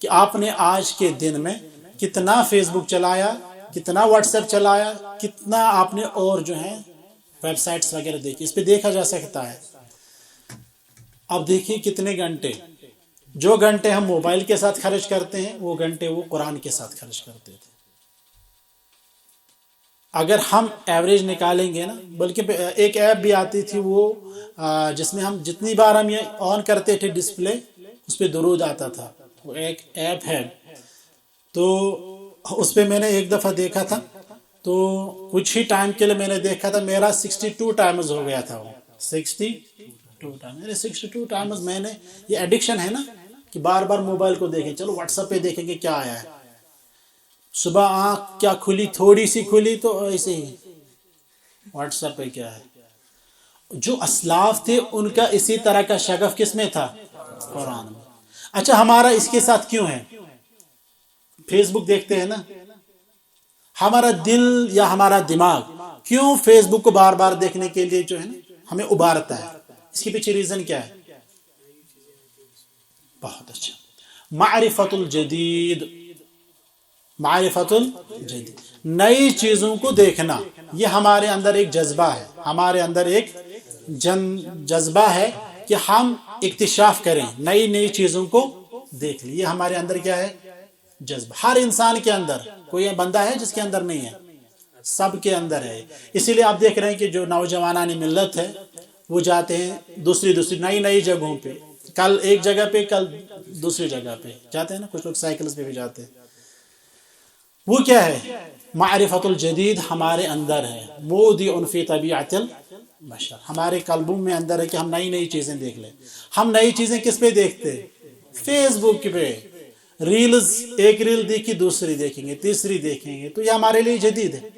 کہ آپ نے آج کے دن میں کتنا فیس بک چلایا، کتنا واٹس ایپ چلایا، کتنا آپ نے اور جو ہیں ویب سائٹس وغیرہ دیکھی، اس پہ دیکھا جا سکتا ہے۔ اب دیکھیے کتنے گھنٹے، جو گھنٹے ہم موبائل کے ساتھ خرچ کرتے ہیں وہ گھنٹے وہ قرآن کے ساتھ خرچ کرتے تھے۔ اگر ہم ایوریج نکالیں گے نا، بلکہ ایک ایپ بھی آتی تھی وہ جس میں ہم جتنی بار ہم یہ آن کرتے تھے ڈسپلے اس پہ درود آتا تھا، وہ ایک ایپ ہے، تو اس پہ میں نے ایک دفعہ دیکھا تھا، تو کچھ ہی ٹائم کے لیے میں نے دیکھا تھا، میرا 62 ٹائمز ہو گیا تھا، وہ 62 ٹائمز، 62 ٹائمز میں نے، یہ ایڈکشن ہے نا کہ بار بار موبائل کو دیکھیں، چلو واٹس ایپ پہ دیکھیں گے کیا آیا ہے، صبح آنکھ کیا کھلی، تھوڑی سی کھلی تو ایسے ہی واٹس ایپ پہ کیا ہے۔ جو اسلاف تھے ان کا اسی طرح کا شغف کس میں تھا، قرآن میں۔ اچھا ہمارا اس کے ساتھ کیوں ہے، فیس بک دیکھتے ہیں نا، ہمارا دل یا ہمارا دماغ کیوں فیس بک کو بار بار دیکھنے کے لیے جو ہے نا ہمیں ابھارتا ہے، اس کے پیچھے ریزن کیا ہے؟ بہت اچھا، معرفت الجدید، معرفت الجدید، نئی چیزوں کو دیکھنا، یہ ہمارے اندر ایک جذبہ ہے، ہمارے اندر ایک جذبہ ہے کہ ہم اکتشاف کریں، نئی چیزوں کو دیکھ لیں، یہ ہمارے اندر کیا ہے، جذبہ۔ ہر انسان کے اندر، کوئی بندہ ہے جس کے اندر نہیں ہے، سب کے اندر ہے۔ اسی لیے آپ دیکھ رہے ہیں کہ جو نوجوانان ملت ہے وہ جاتے ہیں دوسری نئی جگہوں پہ، کل ایک جگہ پہ، کل دوسری جگہ پہ جاتے ہیں نا، کچھ لوگ سائیکلز پہ بھی جاتے ہیں۔ وہ کیا ہے، معرفت الجدید ہمارے اندر ہے، مودع فی طبیعت البشر، ہمارے قلبوں میں اندر ہے کہ ہم نئی چیزیں دیکھ لیں۔ ہم نئی چیزیں کس پہ دیکھتے ہیں، فیس بک پہ، ریلز، ایک ریل دیکھی دوسری دیکھیں گے، تیسری دیکھیں گے، تو یہ ہمارے لیے جدید ہے۔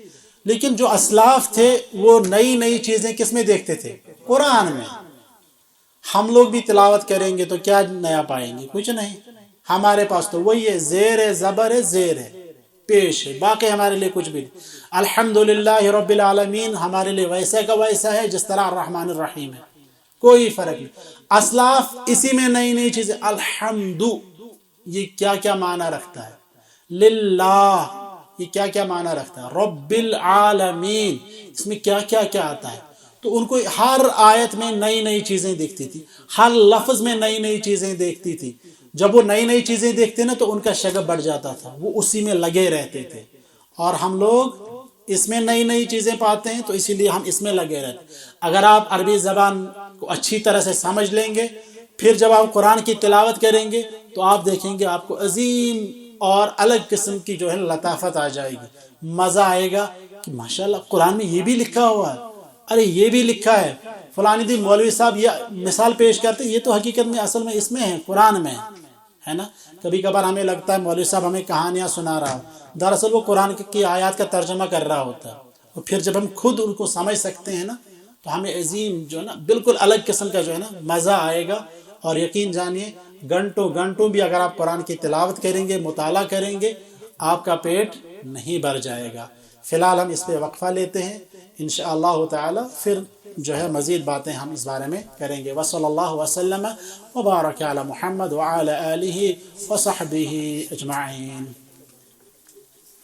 لیکن جو اسلاف تھے وہ نئی چیزیں کس میں دیکھتے تھے، قرآن میں۔ ہم لوگ بھی تلاوت کریں گے تو کیا نیا پائیں گے، کچھ نہیں، ہمارے پاس تو وہی ہے، زیر ہے، زبر ہے، زیر ہے، پیش ہے، باقی ہمارے لیے کچھ بھی نہیں۔ الحمدللہ رب العالمین ہمارے لیے ویسا کا ویسا ہے جس طرح الرحمن الرحیم ہے، کوئی فرق نہیں۔ اسلاف اسی میں نئی چیزیں، الحمد یہ کیا معنی رکھتا ہے، للہ یہ کیا معنی رکھتا ہے، رب العالمین اس میں کیا آتا ہے۔ تو ان کو ہر آیت میں نئی چیزیں دیکھتی تھی، ہر لفظ میں نئی چیزیں دیکھتی تھی۔ جب وہ نئی چیزیں دیکھتے نا تو ان کا شغف بڑھ جاتا تھا، وہ اسی میں لگے رہتے تھے۔ اور ہم لوگ اس میں نئی چیزیں پاتے ہیں تو اسی لیے ہم اس میں لگے رہتے ہیں۔ اگر آپ عربی زبان کو اچھی طرح سے سمجھ لیں گے، پھر جب آپ قرآن کی تلاوت کریں گے تو آپ دیکھیں گے آپ کو عظیم اور الگ قسم کی جو ہے لطافت آ جائے گی، مزہ آئے گا کہ ماشاءاللہ قرآن میں یہ بھی لکھا ہوا ہے، ارے یہ بھی لکھا ہے، فلانی دن مولوی صاحب یہ مثال پیش کرتے، یہ تو حقیقت میں اصل میں اس میں ہے، قرآن میں ہے نا۔ کبھی کبھار ہمیں لگتا ہے مولوی صاحب ہمیں کہانیاں سنا رہا ہو، دراصل وہ قرآن کی آیات کا ترجمہ کر رہا ہوتا ہے، اور پھر جب ہم خود ان کو سمجھ سکتے ہیں نا تو ہمیں عظیم جو ہے نا بالکل الگ قسم کا جو ہے نا مزہ آئے گا۔ اور یقین جانیے گھنٹوں بھی اگر آپ قرآن کی تلاوت کریں گے، مطالعہ کریں گے، آپ کا پیٹ نہیں بھر جائے گا۔ فی الحال ہم اس پہ وقفہ لیتے ہیں، انشاءاللہ تعالی پھر جو ہے مزید باتیں ہم اس بارے میں کریں گے. وصلی اللہ وسلم وبارک علی محمد وعلی آلہ وصحبہ اجمعین.